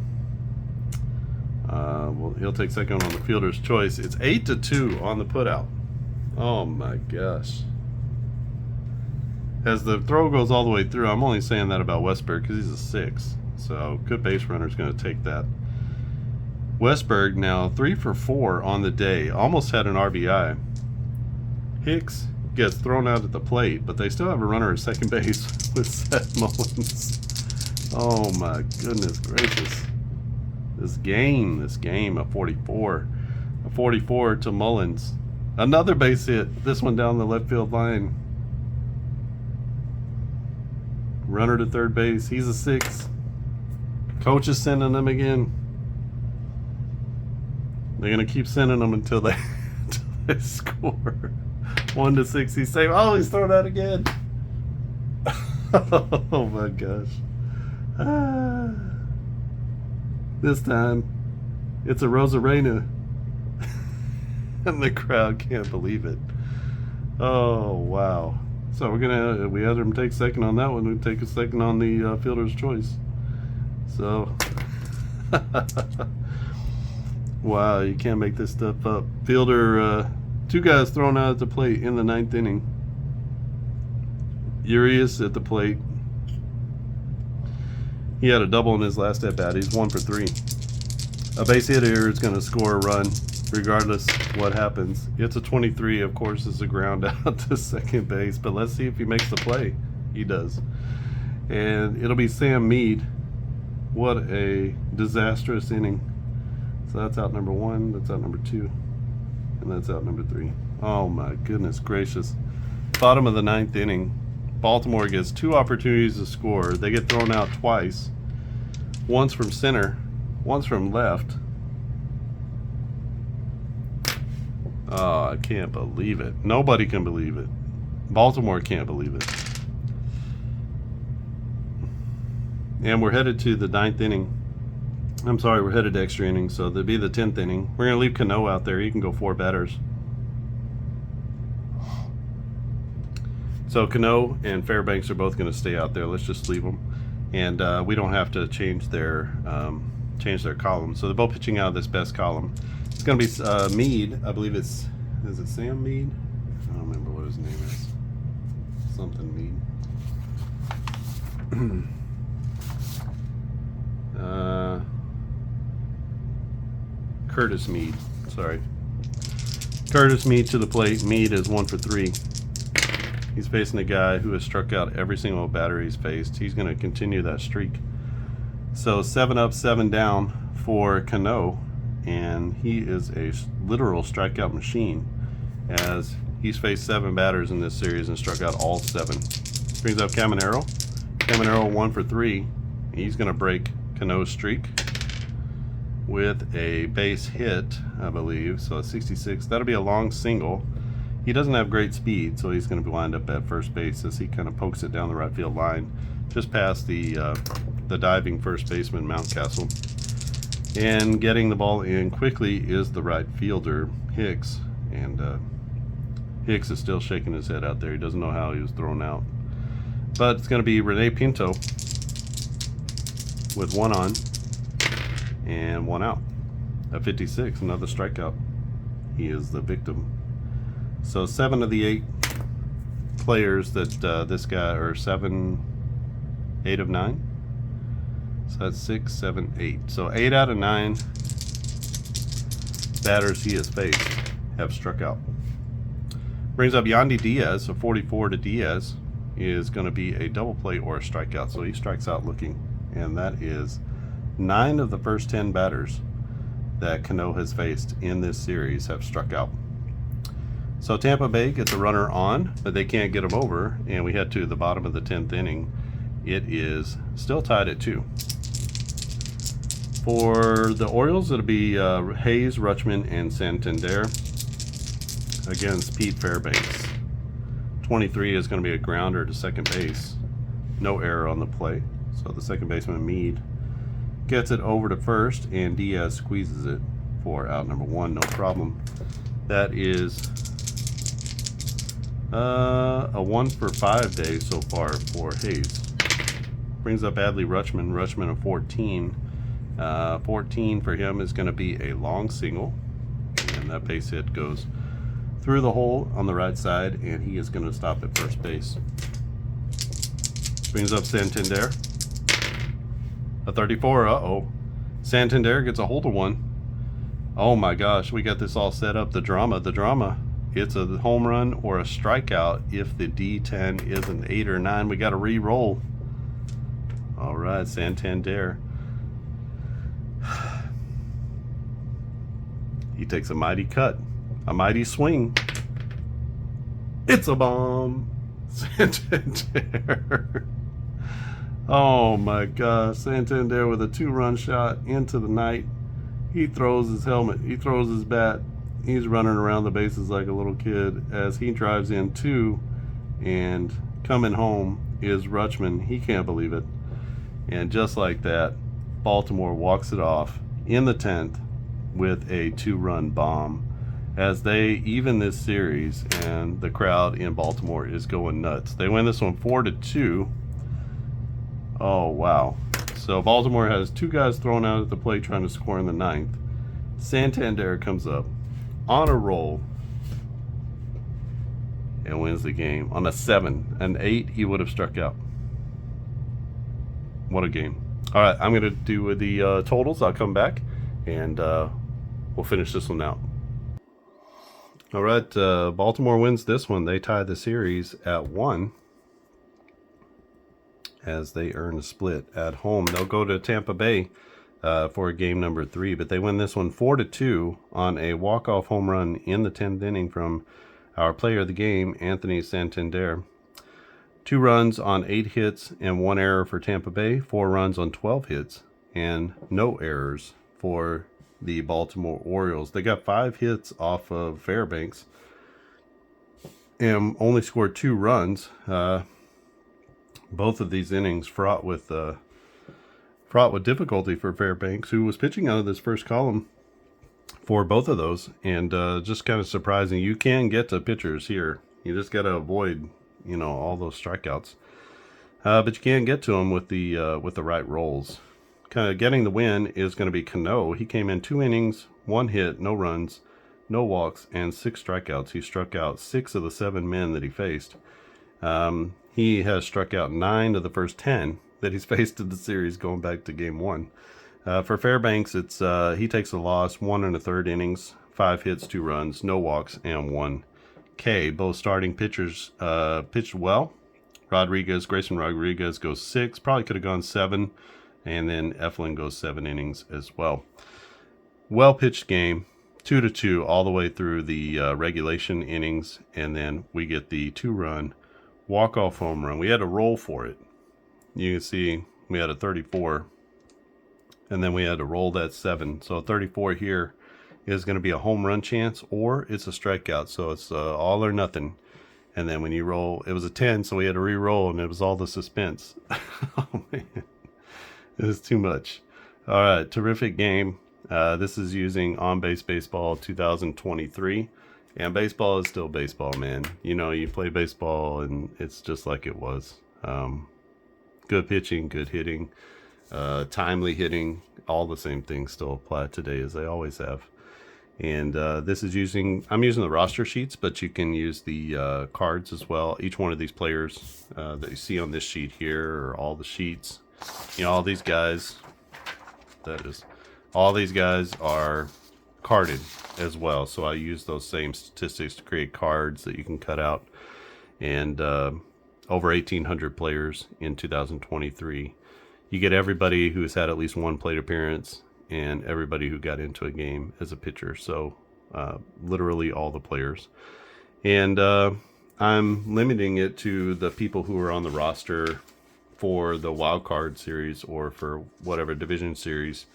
Well, he'll take second on the fielder's choice. It's 8-2 on the putout. Oh my gosh. As the throw goes all the way through, I'm only saying that about Westberg because he's a 6. So good base runner's going to take that. Westberg now 3 for 4 on the day. Almost had an RBI. Hicks gets thrown out at the plate, but they still have a runner at second base with Seth Mullins. Oh my goodness gracious. This game, a 44. A 44 to Mullins. Another base hit, this one down the left field line. Runner to third base, he's a 6. Coach is sending them again. They're gonna keep sending them until they score. 1 to 6, he's safe. Oh, he's thrown out again. Oh my gosh. This time, it's a Rosarena. And the crowd can't believe it. Oh, wow. So we had him take second on that one. We take a second on the fielder's choice. So, wow, you can't make this stuff up. Fielder, 2 guys thrown out at the plate in the 9th inning. Urias at the plate. He had a double in his last at bat. He's 1 for 3. A base hit here is going to score a run, regardless what happens. It's a 23, of course, is a ground out to second base. But let's see if he makes the play. He does. And it'll be Sam Mead. What a disastrous inning. So that's out number 1. That's out number 2. And that's out number 3. Oh my goodness gracious. Bottom of the 9th inning. Baltimore gets 2 opportunities to score. They get thrown out twice. Once from center, once from left. Oh, I can't believe it. Nobody can believe it. Baltimore can't believe it. And we're headed to the 9th inning. I'm sorry, we're headed to extra innings, so there'll be the 10th inning. We're going to leave Cano out there. He can go 4 batters. So Cano and Fairbanks are both going to stay out there. Let's just leave them, and we don't have to change their column. So they're both pitching out of this best column. It's going to be Mead. I believe is it Sam Mead? I don't remember what his name is. Something Mead. Curtis Mead. Sorry. Curtis Mead to the plate. Mead is 1 for 3. He's facing a guy who has struck out every single batter he's faced. He's going to continue that streak. So 7 up, 7 down for Cano, and he is a literal strikeout machine, as he's faced 7 batters in this series and struck out all 7. Brings up Caminero. Caminero 1 for 3. He's going to break Cano's streak with a base hit, I believe. So a 66. That'll be a long single. He doesn't have great speed, so he's going to wind up at first base as he kind of pokes it down the right field line, just past the diving first baseman Mountcastle. And getting the ball in quickly is the right fielder Hicks, and Hicks is still shaking his head out there. He doesn't know how he was thrown out. But it's going to be Rene Pinto with 1 on and 1 out. At 56, another strikeout. He is the victim. So 7 of the 8 players that this guy, or 8 of 9. So that's 6, 7, 8. So 8 out of 9 batters he has faced have struck out. Brings up Yandy Diaz, so 44 to Diaz is going to be a double play or a strikeout. So he strikes out looking, and that is 9 of the first 10 batters that Cano has faced in this series have struck out. So Tampa Bay gets a runner on, but they can't get him over, and we head to the bottom of the 10th inning. It is still tied at 2. For the Orioles, it'll be Hayes, Rutschman, and Santander against Pete Fairbanks. 23 is going to be a grounder to second base. No error on the play. So the second baseman, Mead, gets it over to first, and Diaz squeezes it for out number 1. No problem. That is a 1 for 5 day so far for Hayes. Brings up Adley Rutschman. Rutschman a 14. 14 for him is going to be a long single, and that base hit goes through the hole on the right side, and he is going to stop at first base. Brings up Santander. A 34. Uh-oh. Santander gets a hold of one. Oh my gosh, we got this all set up. The drama. It's a home run or a strikeout if the D10 is an 8 or 9. We got to re-roll. All right, Santander. He takes a mighty cut, a mighty swing. It's a bomb. Santander. Oh my gosh, Santander with a 2-run shot into the night. He throws his helmet, he throws his bat. He's running around the bases like a little kid as he drives in 2, and coming home is Rutschman. He can't believe it. And just like that, Baltimore walks it off in the 10th with a 2-run bomb as they even this series, and the crowd in Baltimore is going nuts. They win this one 4-2. Oh wow. So Baltimore has 2 guys thrown out at the plate trying to score in the 9th. Santander comes up on a roll and wins the game. On a 7, an 8, he would have struck out. What a game. All right, I'm going to do the totals. I'll come back and we'll finish this one out. All right, Baltimore wins this one. They tie the series at 1 as they earn a split at home. They'll go to Tampa Bay for game number 3, but they win this one 4-2 on a walk-off home run in the 10th inning from our player of the game, Anthony Santander. 2 runs on 8 hits and 1 error for Tampa Bay, 4 runs on 12 hits, and no errors for the Baltimore Orioles. They got 5 hits off of Fairbanks and only scored 2 runs. Both of these innings fraught with difficulty for Fairbanks, who was pitching out of this first column for both of those, and just kind of surprising. You can get to pitchers here. You just got to avoid, all those strikeouts, but you can't get to them with the right rolls. Kind of getting the win is going to be Cano. He came in 2 innings, 1 hit, no runs, no walks, and 6 strikeouts. He struck out 6 of the 7 men that he faced. He has struck out 9 of the first 10 that he's faced in the series going back to game 1. For Fairbanks, it's he takes a loss, 1 1/3 innings, 5 hits, 2 runs, no walks, and 1 K. Both starting pitchers pitched well. Grayson Rodriguez goes 6, probably could have gone 7, and then Eflin goes 7 innings as well. Well pitched game, 2-2 all the way through the regulation innings, and then we get the 2-run walk-off home run. We had to roll for it. You can see we had a 34, and then we had to roll that 7. So a 34 here is going to be a home run chance, or it's a strikeout. So it's all or nothing. And then when you roll, it was a 10, so we had to re-roll, and it was all the suspense. Oh, man. It was too much. All right, terrific game. This is using On Base Baseball 2023. And baseball is still baseball, man. You know, you play baseball, and it's just like it was. Good pitching, good hitting, timely hitting. All the same things still apply today as they always have. And this is I'm using the roster sheets, but you can use the cards as well. Each one of these players that you see on this sheet here, or all the sheets, you know, all these guys, all these guys are carded as well. So I use those same statistics to create cards that you can cut out. And over 1,800 players in 2023. You get everybody who's had at least one plate appearance, and everybody who got into a game as a pitcher. So literally all the players. And I'm limiting it to the people who are on the roster for the wild card series, or for whatever division series.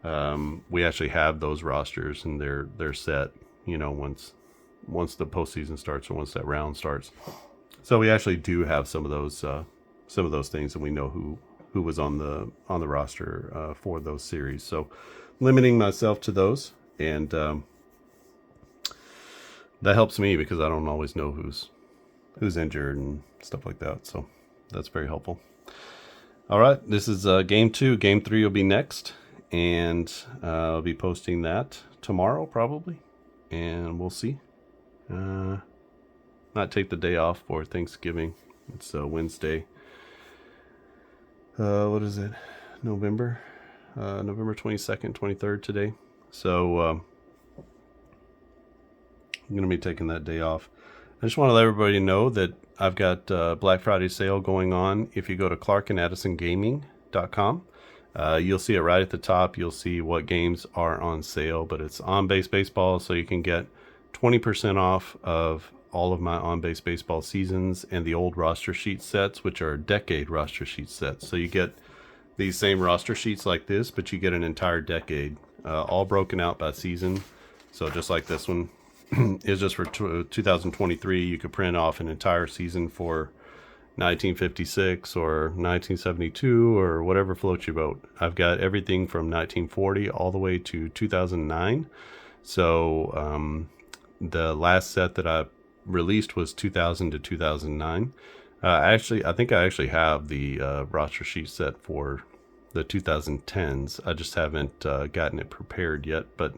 We actually have those rosters, and they're set, you know, once the postseason starts, or once that round starts. So we actually do have some of those things, and we know who was on the roster for those series. So limiting myself to those, and that helps me because I don't always know who's injured and stuff like that. So that's very helpful. All right, this is game 2. Game 3 will be next, and I'll be posting that tomorrow probably, and we'll see. Not take the day off for Thanksgiving. It's Wednesday. What is it? November 22nd, 23rd today. So I'm going to be taking that day off. I just want to let everybody know that I've got Black Friday sale going on. If you go to clarkandaddisongaming.com, you'll see it right at the top. You'll see what games are on sale, but it's On Base Baseball, so you can get 20% off of all of my On Base Baseball seasons and the old roster sheet sets, which are decade roster sheet sets. So you get these same roster sheets like this, but you get an entire decade, all broken out by season. So just like this one is just for 2023, you could print off an entire season for 1956 or 1972 or whatever floats your boat. I've got everything from 1940 all the way to 2009. So the last set that I released was 2000 to 2009. I think I actually have the roster sheet set for the 2010s. I just haven't gotten it prepared yet, but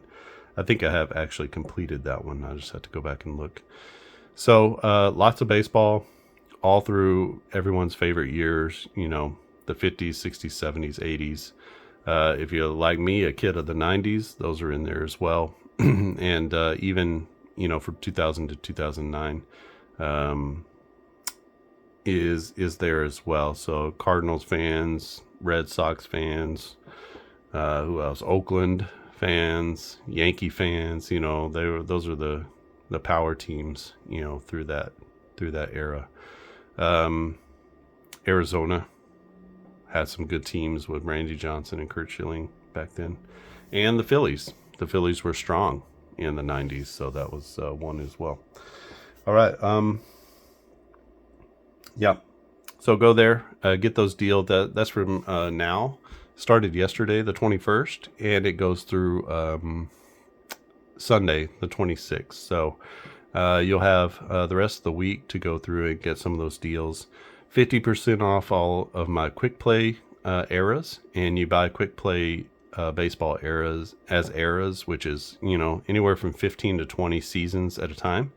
I think I have actually completed that one. I just have to go back and look. So lots of baseball all through everyone's favorite years, you know, the 50s, 60s, 70s, 80s. If you're like me, a kid of the 90s, those are in there as well. And even, you know, from 2000 to 2009 is there as well. So Cardinals fans, Red Sox fans, who else? Oakland fans, Yankee fans, you know, those are the power teams, you know, through that era. Arizona had some good teams with Randy Johnson and Kurt Schilling back then, and the Phillies were strong in the 90s, so that was one as well. All right, yeah, so go there, get those deals. That's from now, started yesterday the 21st, and it goes through Sunday the 26th. So you'll have the rest of the week to go through and get some of those deals. 50% off all of my quick play eras, and you buy quick play baseball eras as eras, which is, you know, anywhere from 15 to 20 seasons at a time.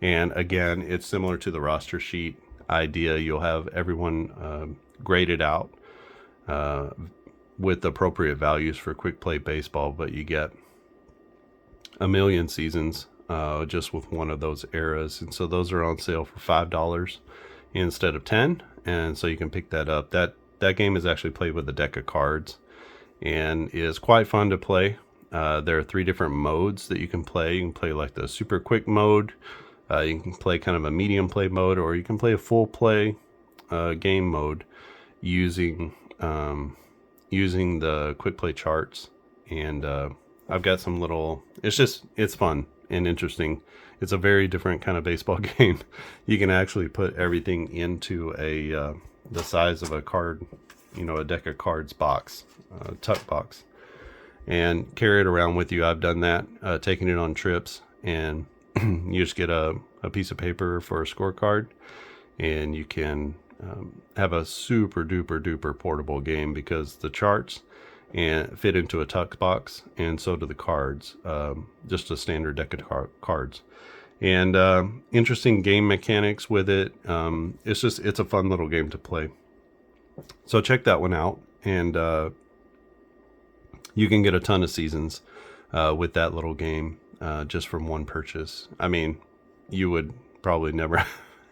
And again, it's similar to the roster sheet idea. You'll have everyone graded out with appropriate values for quick play baseball, but you get a million seasons just with one of those eras. And so those are on sale for $5 instead of 10. And so you can pick that up. That game is actually played with a deck of cards and is quite fun to play. There are 3 different modes that you can play. You can play like the super quick mode. You can play kind of a medium play mode, or you can play a full play game mode using the quick play charts. And I've got some little, it's fun and interesting. It's a very different kind of baseball game. You can actually put everything into the size of a card, a deck of cards box, tuck box, and carry it around with you. I've done that, taking it on trips, and you just get a piece of paper for a scorecard, and you can have a super duper portable game because the charts and fit into a tuck box, and so do the cards, just a standard deck of cards. And interesting game mechanics with it. It's a fun little game to play. So check that one out, and you can get a ton of seasons with that little game just from one purchase. I mean, you would probably never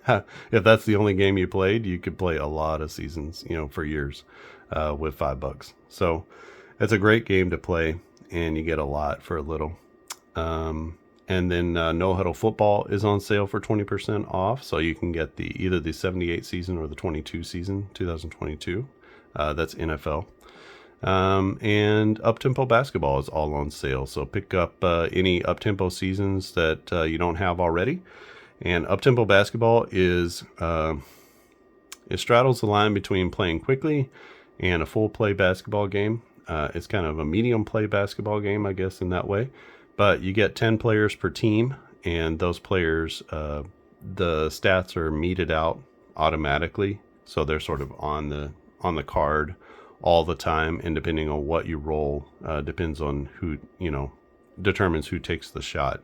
if that's the only game you played, you could play a lot of seasons, for years with $5. So it's a great game to play, and you get a lot for a little. And then No Huddle Football is on sale for 20% off. So you can get either the 78 season or the 22 season, 2022. That's NFL. And Up-Tempo Basketball is all on sale. So pick up any Up-Tempo seasons that you don't have already. And Up-Tempo Basketball it straddles the line between playing quickly and a full play basketball game. It's kind of a medium play basketball game, I guess, in that way. But you get 10 players per team, and those players, the stats are meted out automatically. So they're sort of on the card all the time, and depending on what you roll, depends on who, determines who takes the shot.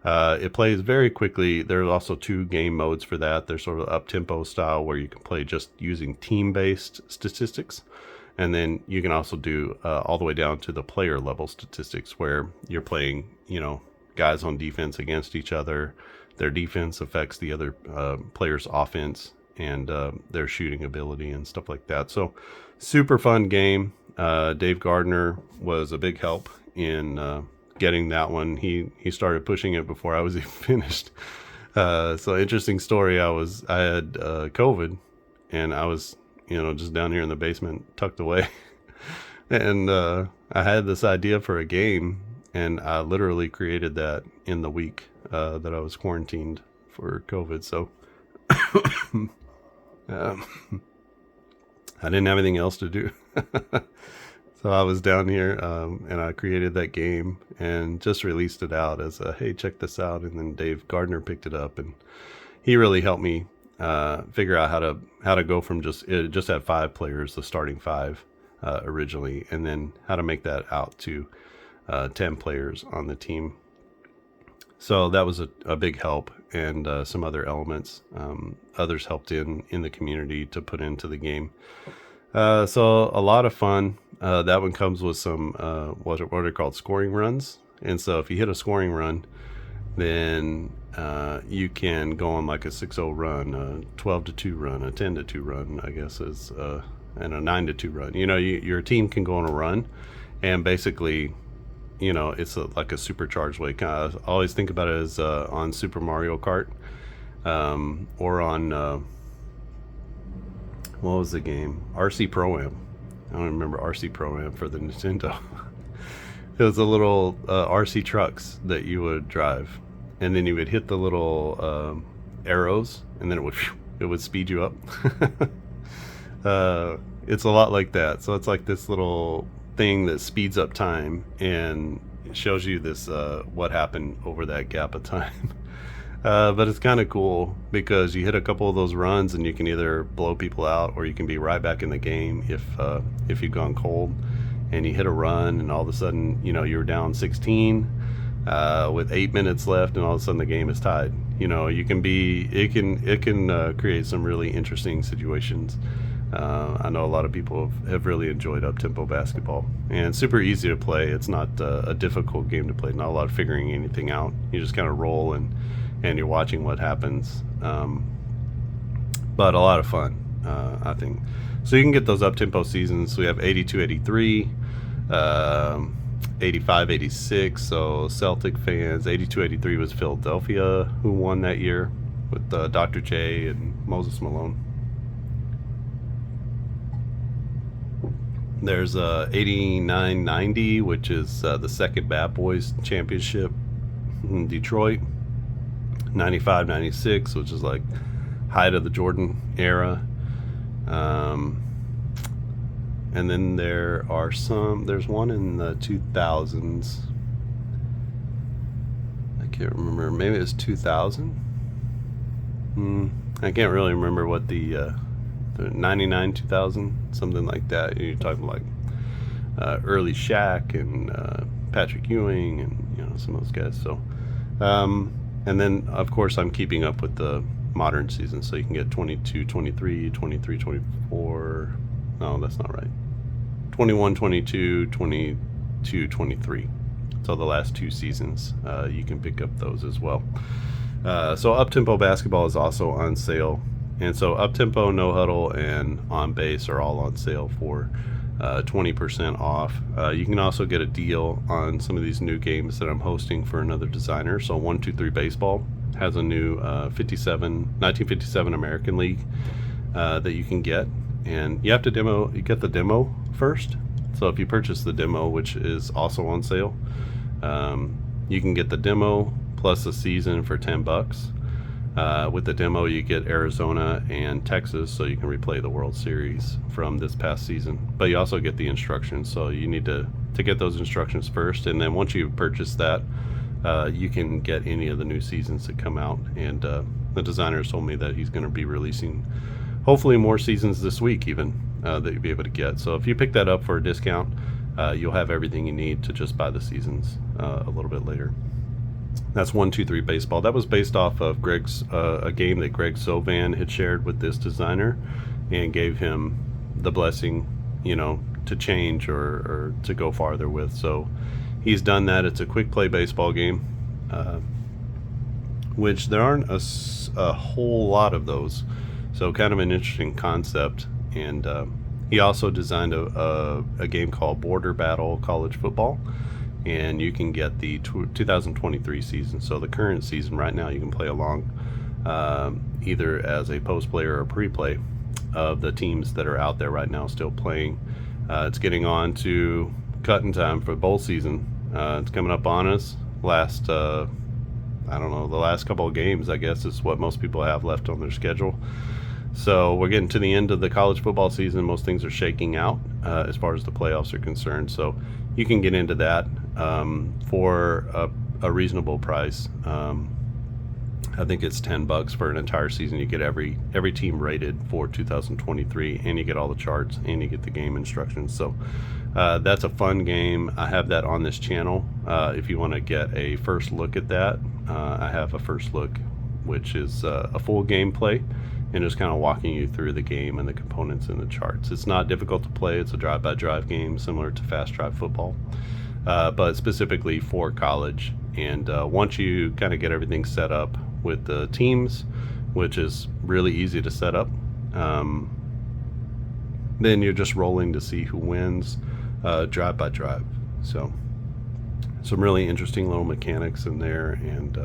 It plays very quickly. There's also 2 game modes for that. There's sort of up-tempo style where you can play just using team-based statistics. And then you can also do all the way down to the player level statistics where you're playing, guys on defense against each other. Their defense affects the other player's offense and their shooting ability and stuff like that. So super fun game. Dave Gardner was a big help in getting that one. He started pushing it before I was even finished. So interesting story. I had COVID, and I was just down here in the basement tucked away. And I had this idea for a game, and I literally created that in the week that I was quarantined for COVID. So I didn't have anything else to do. So I was down here, and I created that game and just released it out as a, hey, check this out. And then Dave Gardner picked it up, and he really helped me figure out how to go from it just had 5 players, the starting 5 originally, and then how to make that out to 10 players on the team. So that was a big help, and some other elements others helped in the community to put into the game. So a lot of fun. That one comes with some what are called scoring runs, and so if you hit a scoring run, then you can go on like a 6-0 run, a 12-2 run, a 10-2 run, I guess is, and a 9-2 run. Your team can go on a run, and basically, it's like a supercharged way. I always think about it as on Super Mario Kart, or on what was the game? RC Pro-Am. I don't remember RC Pro-Am for the Nintendo. It was a little RC trucks that you would drive, and then you would hit the little arrows, and then it would speed you up. It's a lot like that. So it's like this little thing that speeds up time and it shows you this what happened over that gap of time. But it's kind of cool because you hit a couple of those runs and you can either blow people out, or you can be right back in the game if you've gone cold and you hit a run and all of a sudden you're down 16 with 8 minutes left, and all of a sudden the game is tied. It can create some really interesting situations I know a lot of people have really enjoyed up-tempo basketball, and it's super easy to play. It's not a difficult game to play, not a lot of figuring anything out. You just kind of roll and you're watching what happens, but a lot of fun, I think. So you can get those up-tempo seasons. We have 82, 83, 85, 86, so Celtic fans. 82, 83 was Philadelphia who won that year with Dr. J and Moses Malone. There's 89, 90, which is the second Bad Boys championship in Detroit. 95, 96, which is like height of the Jordan era. And then there's one in the 2000s. I can't remember, maybe it was 2000. I can't really remember what the 99, 2000, something like that. You're talking like early Shaq and Patrick Ewing and some of those guys. So and then of course I'm keeping up with the modern season, so you can get 22, 23, 23, 24. No, that's not right. 21, 22, 22, 23. So the last two seasons, you can pick up those as well. So up-tempo basketball is also on sale. And so up-tempo, no huddle, and on base are all on sale for 20% off. You can also get a deal on some of these new games that I'm hosting for another designer. So 123 Baseball has a new 1957 American League that you can get. And you have to you get the demo first. So if you purchase the demo, which is also on sale, you can get the demo plus a season for $10. With the demo, you get Arizona and Texas, so you can replay the World Series from this past season. But you also get the instructions, so you need to get those instructions first. And then once you purchase that, you can get any of the new seasons that come out. And the designer told me that he's going to be releasing hopefully more seasons this week even that you'll be able to get. So if you pick that up for a discount, you'll have everything you need to just buy the seasons a little bit later. That's 123 Baseball. That was based off of a game that Greg Sovan had shared with this designer and gave him the blessing, to change or to go farther with. So he's done that. It's a quick play baseball game, which there aren't a whole lot of those. So kind of an interesting concept. And he also designed a game called Border Battle College Football. And you can get the 2023 season. So the current season right now, you can play along either as a post play or a pre-play of the teams that are out there right now still playing. It's getting on to cutting time for bowl season. It's coming up on us. The last couple of games, I guess, is what most people have left on their schedule. So we're getting to the end of the college football season. Most things are shaking out as far as the playoffs are concerned. So you can get into that for a reasonable price. I think it's $10 for an entire season. You get every team rated for 2023, and you get all the charts, and you get the game instructions. So that's a fun game. I have that on this channel. If you want to get a first look at that, I have a first look, which is a full gameplay and just kind of walking you through the game and the components and the charts. It's not difficult to play. It's a drive-by-drive game similar to fast drive football, but specifically for college. And once you kind of get everything set up with the teams, which is really easy to set up, then you're just rolling to see who wins drive by drive. So some really interesting little mechanics in there, and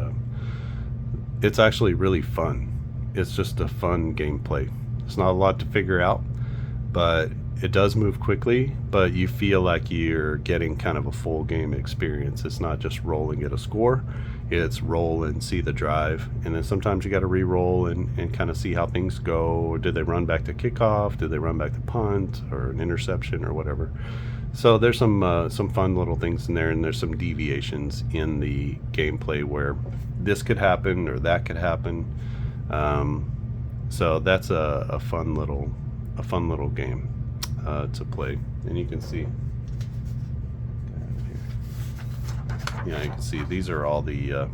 it's actually really fun. It's just a fun gameplay. It's not a lot to figure out, but it does move quickly, but you feel like you're getting kind of a full game experience. It's not just roll and get a score. It's roll and see the drive, and then sometimes you got to re-roll and kind of see how things go. Or did they run back to kickoff? Did they run back to punt or an interception or whatever? So there's some fun little things in there, and there's some deviations in the gameplay where this could happen or that could happen. So that's a fun little game to play, and you can see. You can see these are all the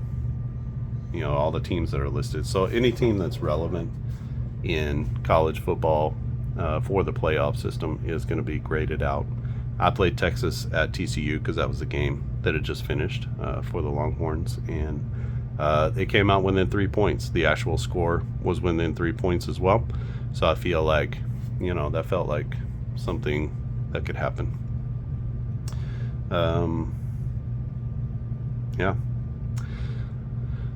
all the teams that are listed. So any team that's relevant in college football, for the playoff system is going to be graded out. I played Texas at TCU because that was the game that had just finished for the Longhorns, and they came out within 3 points. The actual score was within 3 points as well. So I feel like, that felt like something that could happen. Yeah.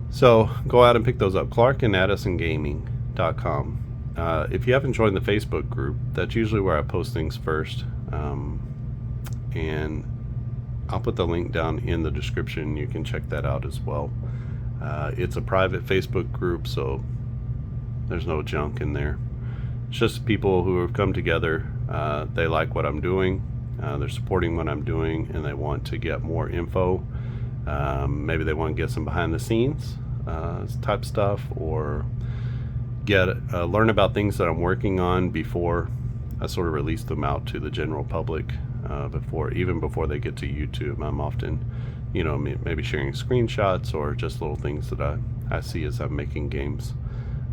So go out and pick those up. Clark and AddisonGaming.com. If you haven't joined the Facebook group, that's usually where I post things first. And I'll put the link down in the description. You can check that out as well. It's a private Facebook group, so there's no junk in there. It's just people who have come together. They like what I'm doing. They're supporting what I'm doing, and they want to get more info. Maybe they want to get some behind the scenes type stuff, or learn about things that I'm working on before I sort of release them out to the general public. Before they get to YouTube, I'm often, maybe sharing screenshots or just little things that I see as I'm making games.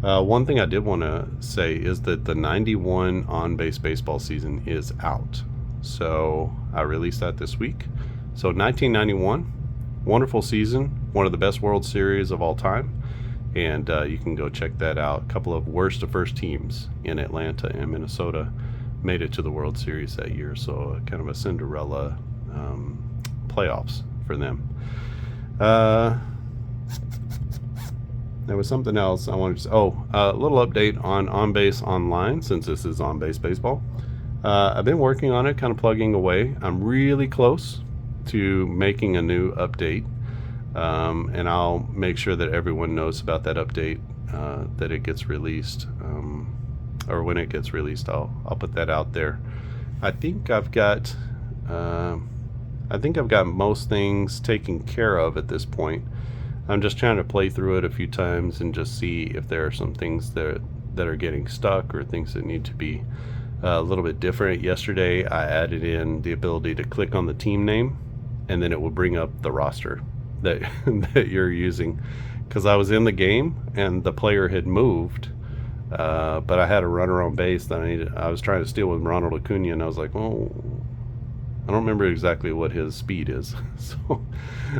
One thing I did want to say is that the 91 on-base baseball season is out. So I released that this week. So 1991, wonderful season, one of the best World Series of all time. And you can go check that out. A couple of worst to first teams in Atlanta and Minnesota made it to the World Series that year. So kind of a Cinderella playoffs for them. There was something else I wanted to say. A little update on base online, since this is on base baseball. I've been working on it, kind of plugging away. I'm really close to making a new update, and I'll make sure that everyone knows about that update, that it gets released, or when it gets released. I'll put that out there. I think I've got most things taken care of at this point. I'm just trying to play through it a few times and just see if there are some things that are getting stuck, or things that need to be a little bit different. Yesterday I added in the ability to click on the team name, and then it will bring up the roster that that you're using, because I was in the game and the player had moved, but I had a runner on base that I was trying to steal with Ronald Acuna, and I was like, I don't remember exactly what his speed is. So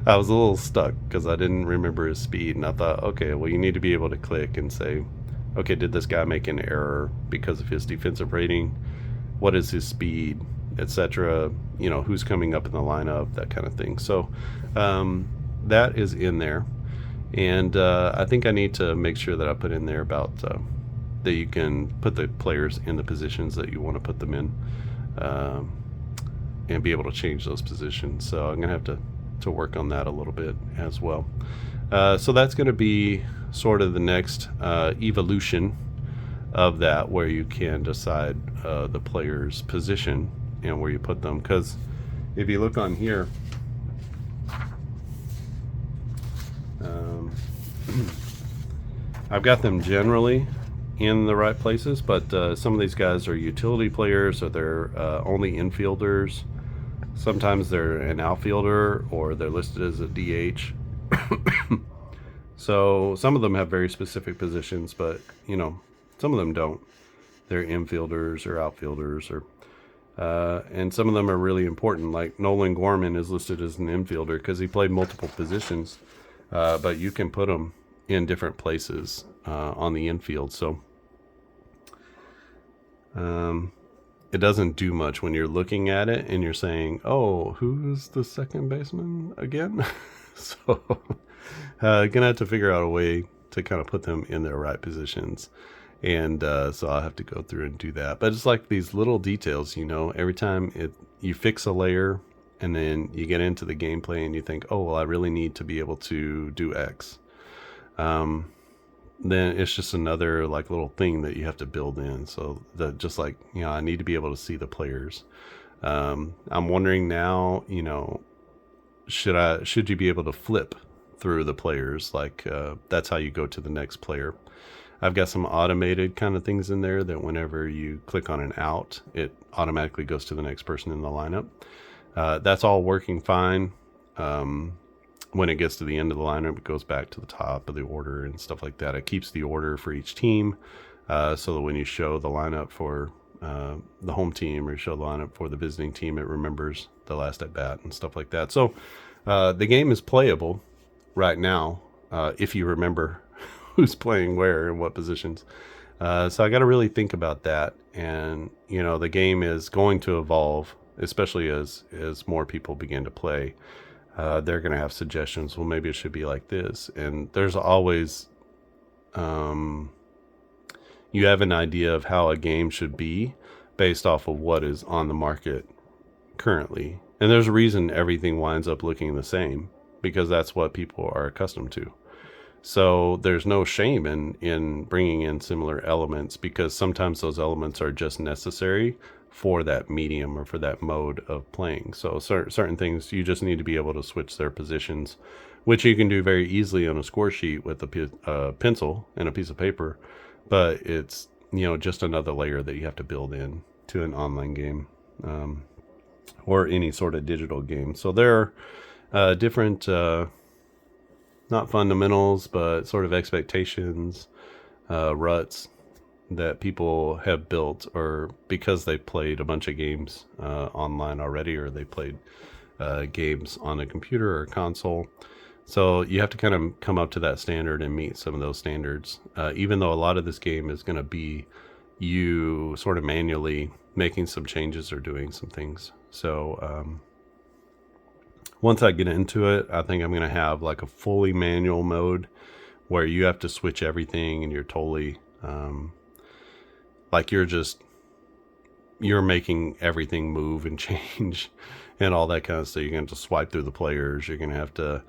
I was a little stuck because I didn't remember his speed, and I thought, okay, well, you need to be able to click and say, okay, did this guy make an error because of his defensive rating? What is his speed, etc.? Who's coming up in the lineup, that kind of thing. So that is in there, and I think I need to make sure that I put in there about that you can put the players in the positions that you want to put them in, and be able to change those positions. So I'm gonna have to work on that a little bit as well. So that's going to be sort of the next evolution of that, where you can decide the player's position and where you put them. Because if you look on here, I've got them generally in the right places, but some of these guys are utility players, or they're only infielders. Sometimes they're an outfielder, or they're listed as a DH. So some of them have very specific positions, but some of them don't. They're infielders or outfielders, or and some of them are really important. Like Nolan Gorman is listed as an infielder because he played multiple positions, but you can put him in different places on the infield. So it doesn't do much when you're looking at it and you're saying, oh, who's the second baseman again? So gonna have to figure out a way to kind of put them in their right positions, and so I'll have to go through and do that. But it's like these little details, every time you fix a layer, and then you get into the gameplay and you think, oh, well, I really need to be able to do X, then it's just another like little thing that you have to build in. So that just like, I need to be able to see the players. I'm wondering now, should you be able to flip through the players? Like that's how you go to the next player. I've got some automated kind of things in there that whenever you click on an out, it automatically goes to the next person in the lineup. That's all working fine. When it gets to the end of the lineup, it goes back to the top of the order and stuff like that. It keeps the order for each team, so that when you show the lineup for the home team, or you show the lineup for the visiting team. It remembers the last at bat and stuff like that. So the game is playable right now if you remember who's playing where and what positions. So I got to really think about that. And the game is going to evolve, especially as more people begin to play. They're going to have suggestions. Well, maybe it should be like this. And there's always you have an idea of how a game should be based off of what is on the market currently. And there's a reason everything winds up looking the same, because that's what people are accustomed to. So there's no shame in bringing in similar elements, because sometimes those elements are just necessary for that medium or for that mode of playing. So certain things you just need to be able to switch their positions, which you can do very easily on a score sheet with a pencil and a piece of paper. But it's just another layer that you have to build in to an online game, or any sort of digital game. So there are different, not fundamentals, but sort of expectations, ruts that people have built, or because they played a bunch of games online already, or they played games on a computer or a console. So you have to kind of come up to that standard and meet some of those standards, even though a lot of this game is going to be you sort of manually making some changes or doing some things. So once I get into it, I think I'm going to have like a fully manual mode where you have to switch everything, and you're totally like you're making everything move and change and all that kind of stuff. You're going to swipe through the players. You're going to have to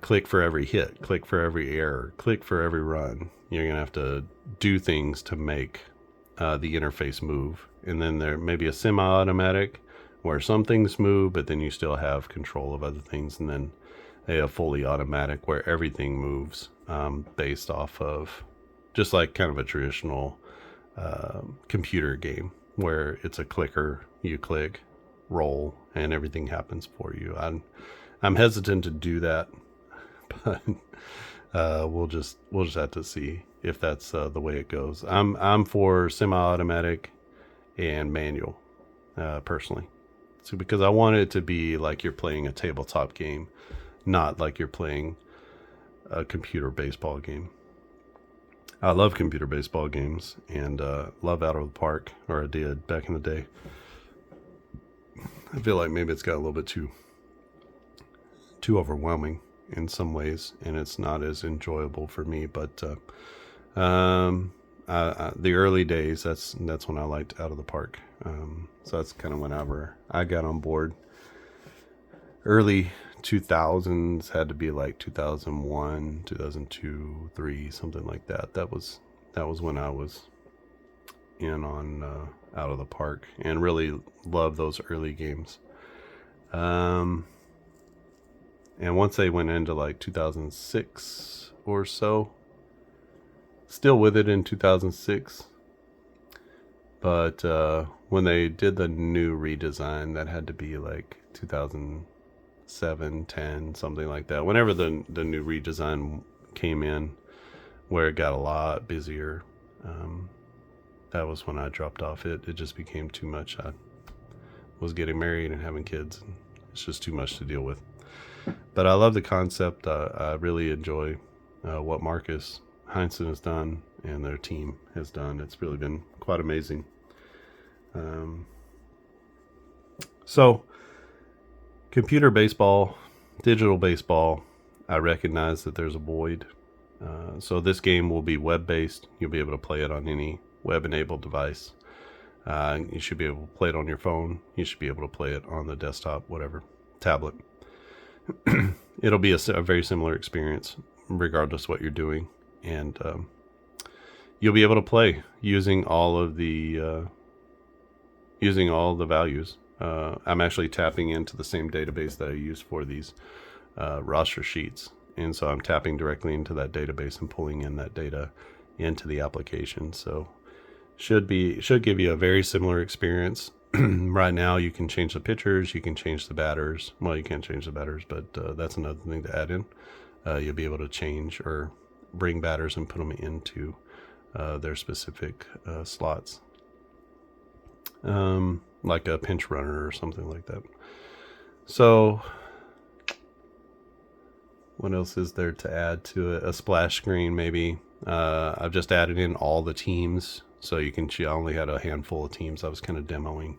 click for every hit, click for every error, click for every run. You're going to have to do things to make the interface move. And then there may be a semi-automatic where some things move, but then you still have control of other things. And then a fully automatic where everything moves based off of just like kind of a traditional computer game where it's a clicker, you click, roll, and everything happens for you. I'm hesitant to do that, but we'll just have to see if that's the way it goes. I'm for semi-automatic and manual personally. So because I want it to be like you're playing a tabletop game, not like you're playing a computer baseball game. I love computer baseball games and love Out of the Park, or I did back in the day. I feel like maybe it's got a little bit too overwhelming in some ways, and it's not as enjoyable for me. But the early days, that's when I liked Out of the Park. So that's kind of whenever I got on board. Early 2000s had to be like 2001, 2002, 3, something like that. That was when I was in on Out of the Park, and really loved those early games. And once they went into like 2006 or so, still with it in 2006. But when they did the new redesign, that had to be like 2007, 10, something like that. Whenever the new redesign came in, where it got a lot busier, that was when I dropped off. It just became too much. I was getting married and having kids, and it's just too much to deal with. But I love the concept. I really enjoy what Marcus Heinsohn has done and their team has done. It's really been quite amazing. So computer baseball, digital baseball, I recognize that there's a void. So this game will be web-based. You'll be able to play it on any web-enabled device. You should be able to play it on your phone. You should be able to play it on the desktop, whatever, tablet. It'll be a very similar experience regardless what you're doing. And you'll be able to play using all the values. I'm actually tapping into the same database that I use for these roster sheets. And so I'm tapping directly into that database and pulling in that data into the application. So should give you a very similar experience. Right now you can change the pitchers, you can change the batters. Well, you can't change the batters, but that's another thing to add in. You'll be able to change or bring batters and put them into their specific slots. like a pinch runner or something like that. So what else is there to add to it? A splash screen, maybe. I've just added in all the teams, so you can I only had a handful of teams I was kind of demoing.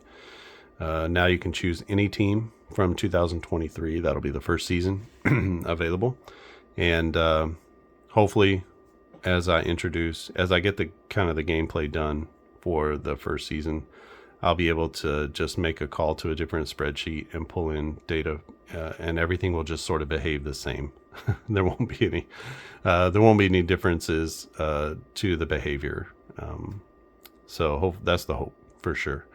Now you can choose any team from 2023. That'll be the first season available. And hopefully, as I get the kind of the gameplay done for the first season, I'll be able to just make a call to a different spreadsheet and pull in data, and everything will just sort of behave the same. There won't be any differences to the behavior. So that's the hope for sure.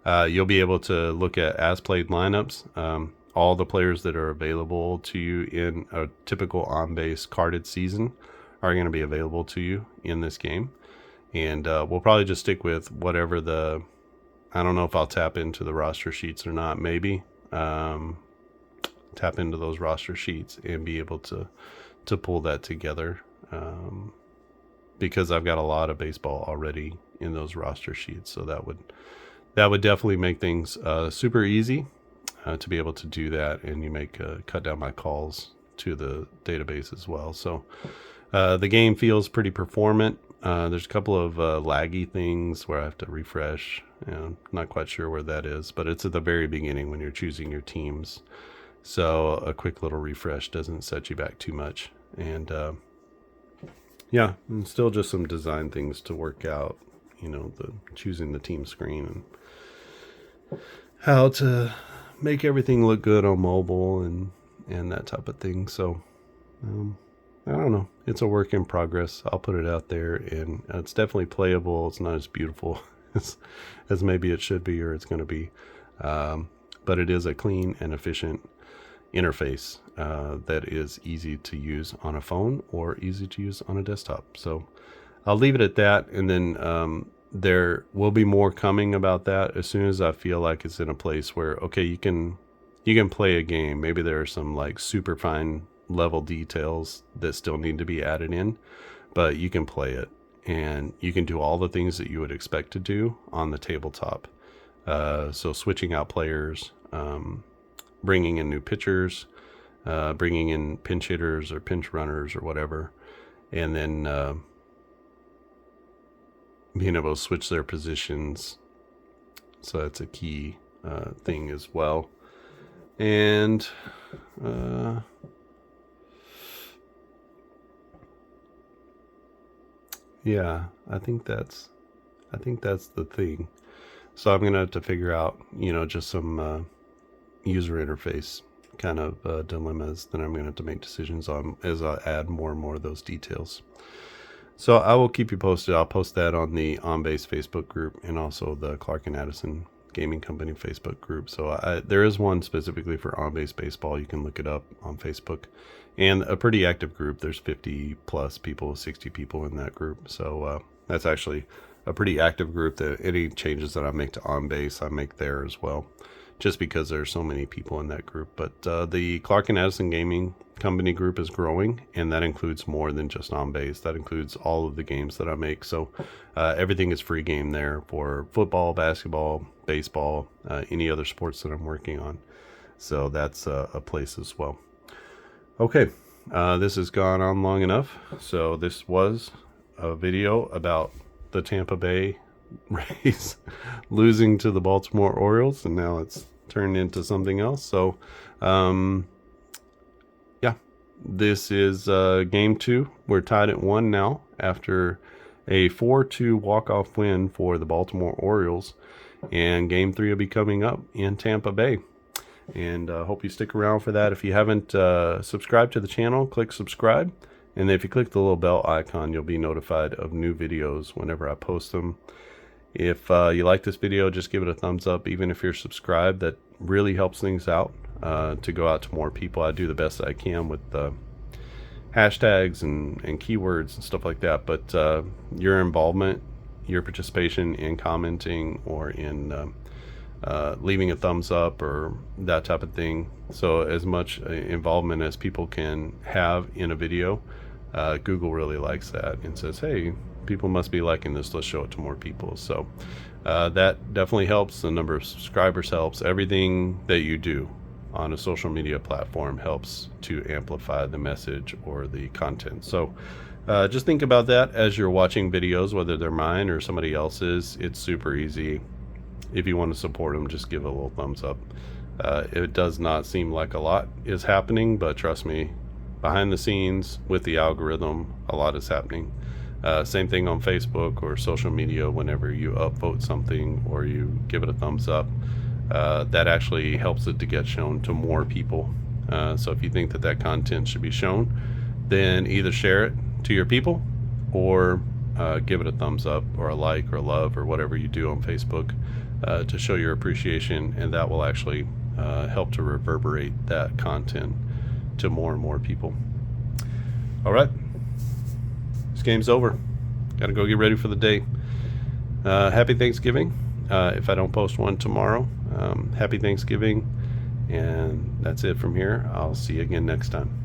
You'll be able to look at as played lineups. All the players that are available to you in a typical on-base carded season are going to be available to you in this game. And we'll probably just stick with whatever I don't know if I'll tap into the roster sheets or not. Maybe tap into those roster sheets and be able to pull that together, because I've got a lot of baseball already in those roster sheets. So that would definitely make things super easy to be able to do that, and you cut down my calls to the database as well. So the game feels pretty performant. There's a couple of laggy things where I have to refresh. Not quite sure where that is, but it's at the very beginning when you're choosing your teams. So a quick little refresh doesn't set you back too much. And and still just some design things to work out. The choosing the team screen and how to make everything look good on mobile and that type of thing. So I don't know. It's a work in progress. I'll put it out there, and it's definitely playable. It's not as beautiful as maybe it should be or it's going to be. But it is a clean and efficient interface that is easy to use on a phone or easy to use on a desktop. So I'll leave it at that. And then there will be more coming about that as soon as I feel like it's in a place where, okay, you can play a game. Maybe there are some like super fine level details that still need to be added in, but you can play it and you can do all the things that you would expect to do on the tabletop. So switching out players, bringing in new pitchers, bringing in pinch hitters or pinch runners or whatever, and then being able to switch their positions. So that's a key thing as well. And I think that's the thing. So I'm gonna have to figure out, just some user interface kind of dilemmas that I'm gonna have to make decisions on as I add more and more of those details. So I will keep you posted. I'll post that on the On-Base Facebook group and also the Clark and Addison Gaming Company Facebook group. So there is one specifically for On-Base Baseball. You can look it up on Facebook. And a pretty active group. There's 50 plus people, 60 people in that group. So that's actually a pretty active group. That any changes that I make to On-Base, I make there as well, just because there's so many people in that group. But the Clark and Addison Gaming Company group is growing, and that includes more than just On-Base. That includes all of the games that I make. So everything is free game there for football, basketball, baseball, any other sports that I'm working on. So that's a place as well. Okay, this has gone on long enough. So this was a video about the Tampa Bay Rays losing to the Baltimore Orioles, and now it's turned into something else. So this is game 2. We're tied at 1 now after a 4-2 walk-off win for the Baltimore Orioles, and game 3 will be coming up in Tampa Bay. And hope you stick around for that. If you haven't subscribed to the channel, click subscribe. And if you click the little bell icon, you'll be notified of new videos whenever I post them. If you like this video, just give it a thumbs up. Even if you're subscribed, that really helps things out to go out to more people. I do the best I can with hashtags and keywords and stuff like that. But your involvement, your participation in commenting or in leaving a thumbs up or that type of thing. So as much involvement as people can have in a video, Google really likes that and says, hey, people must be liking this. Let's show it to more people. So that definitely helps. The number of subscribers helps. Everything that you do on a social media platform helps to amplify the message or the content. So just think about that as you're watching videos, whether they're mine or somebody else's. It's super easy. If you want to support them, just give a little thumbs up. It does not seem like a lot is happening, but trust me, behind the scenes with the algorithm, a lot is happening. Same thing on Facebook or social media. Whenever you upvote something or you give it a thumbs up, that actually helps it to get shown to more people. So if you think that that content should be shown, then either share it to your people or give it a thumbs up or a like or love or whatever you do on Facebook to show your appreciation, and that will actually help to reverberate that content to more and more people. All right, this game's over. Gotta go get ready for the day. Happy Thanksgiving. If I don't post one tomorrow, happy Thanksgiving. And that's it from here. I'll see you again next time.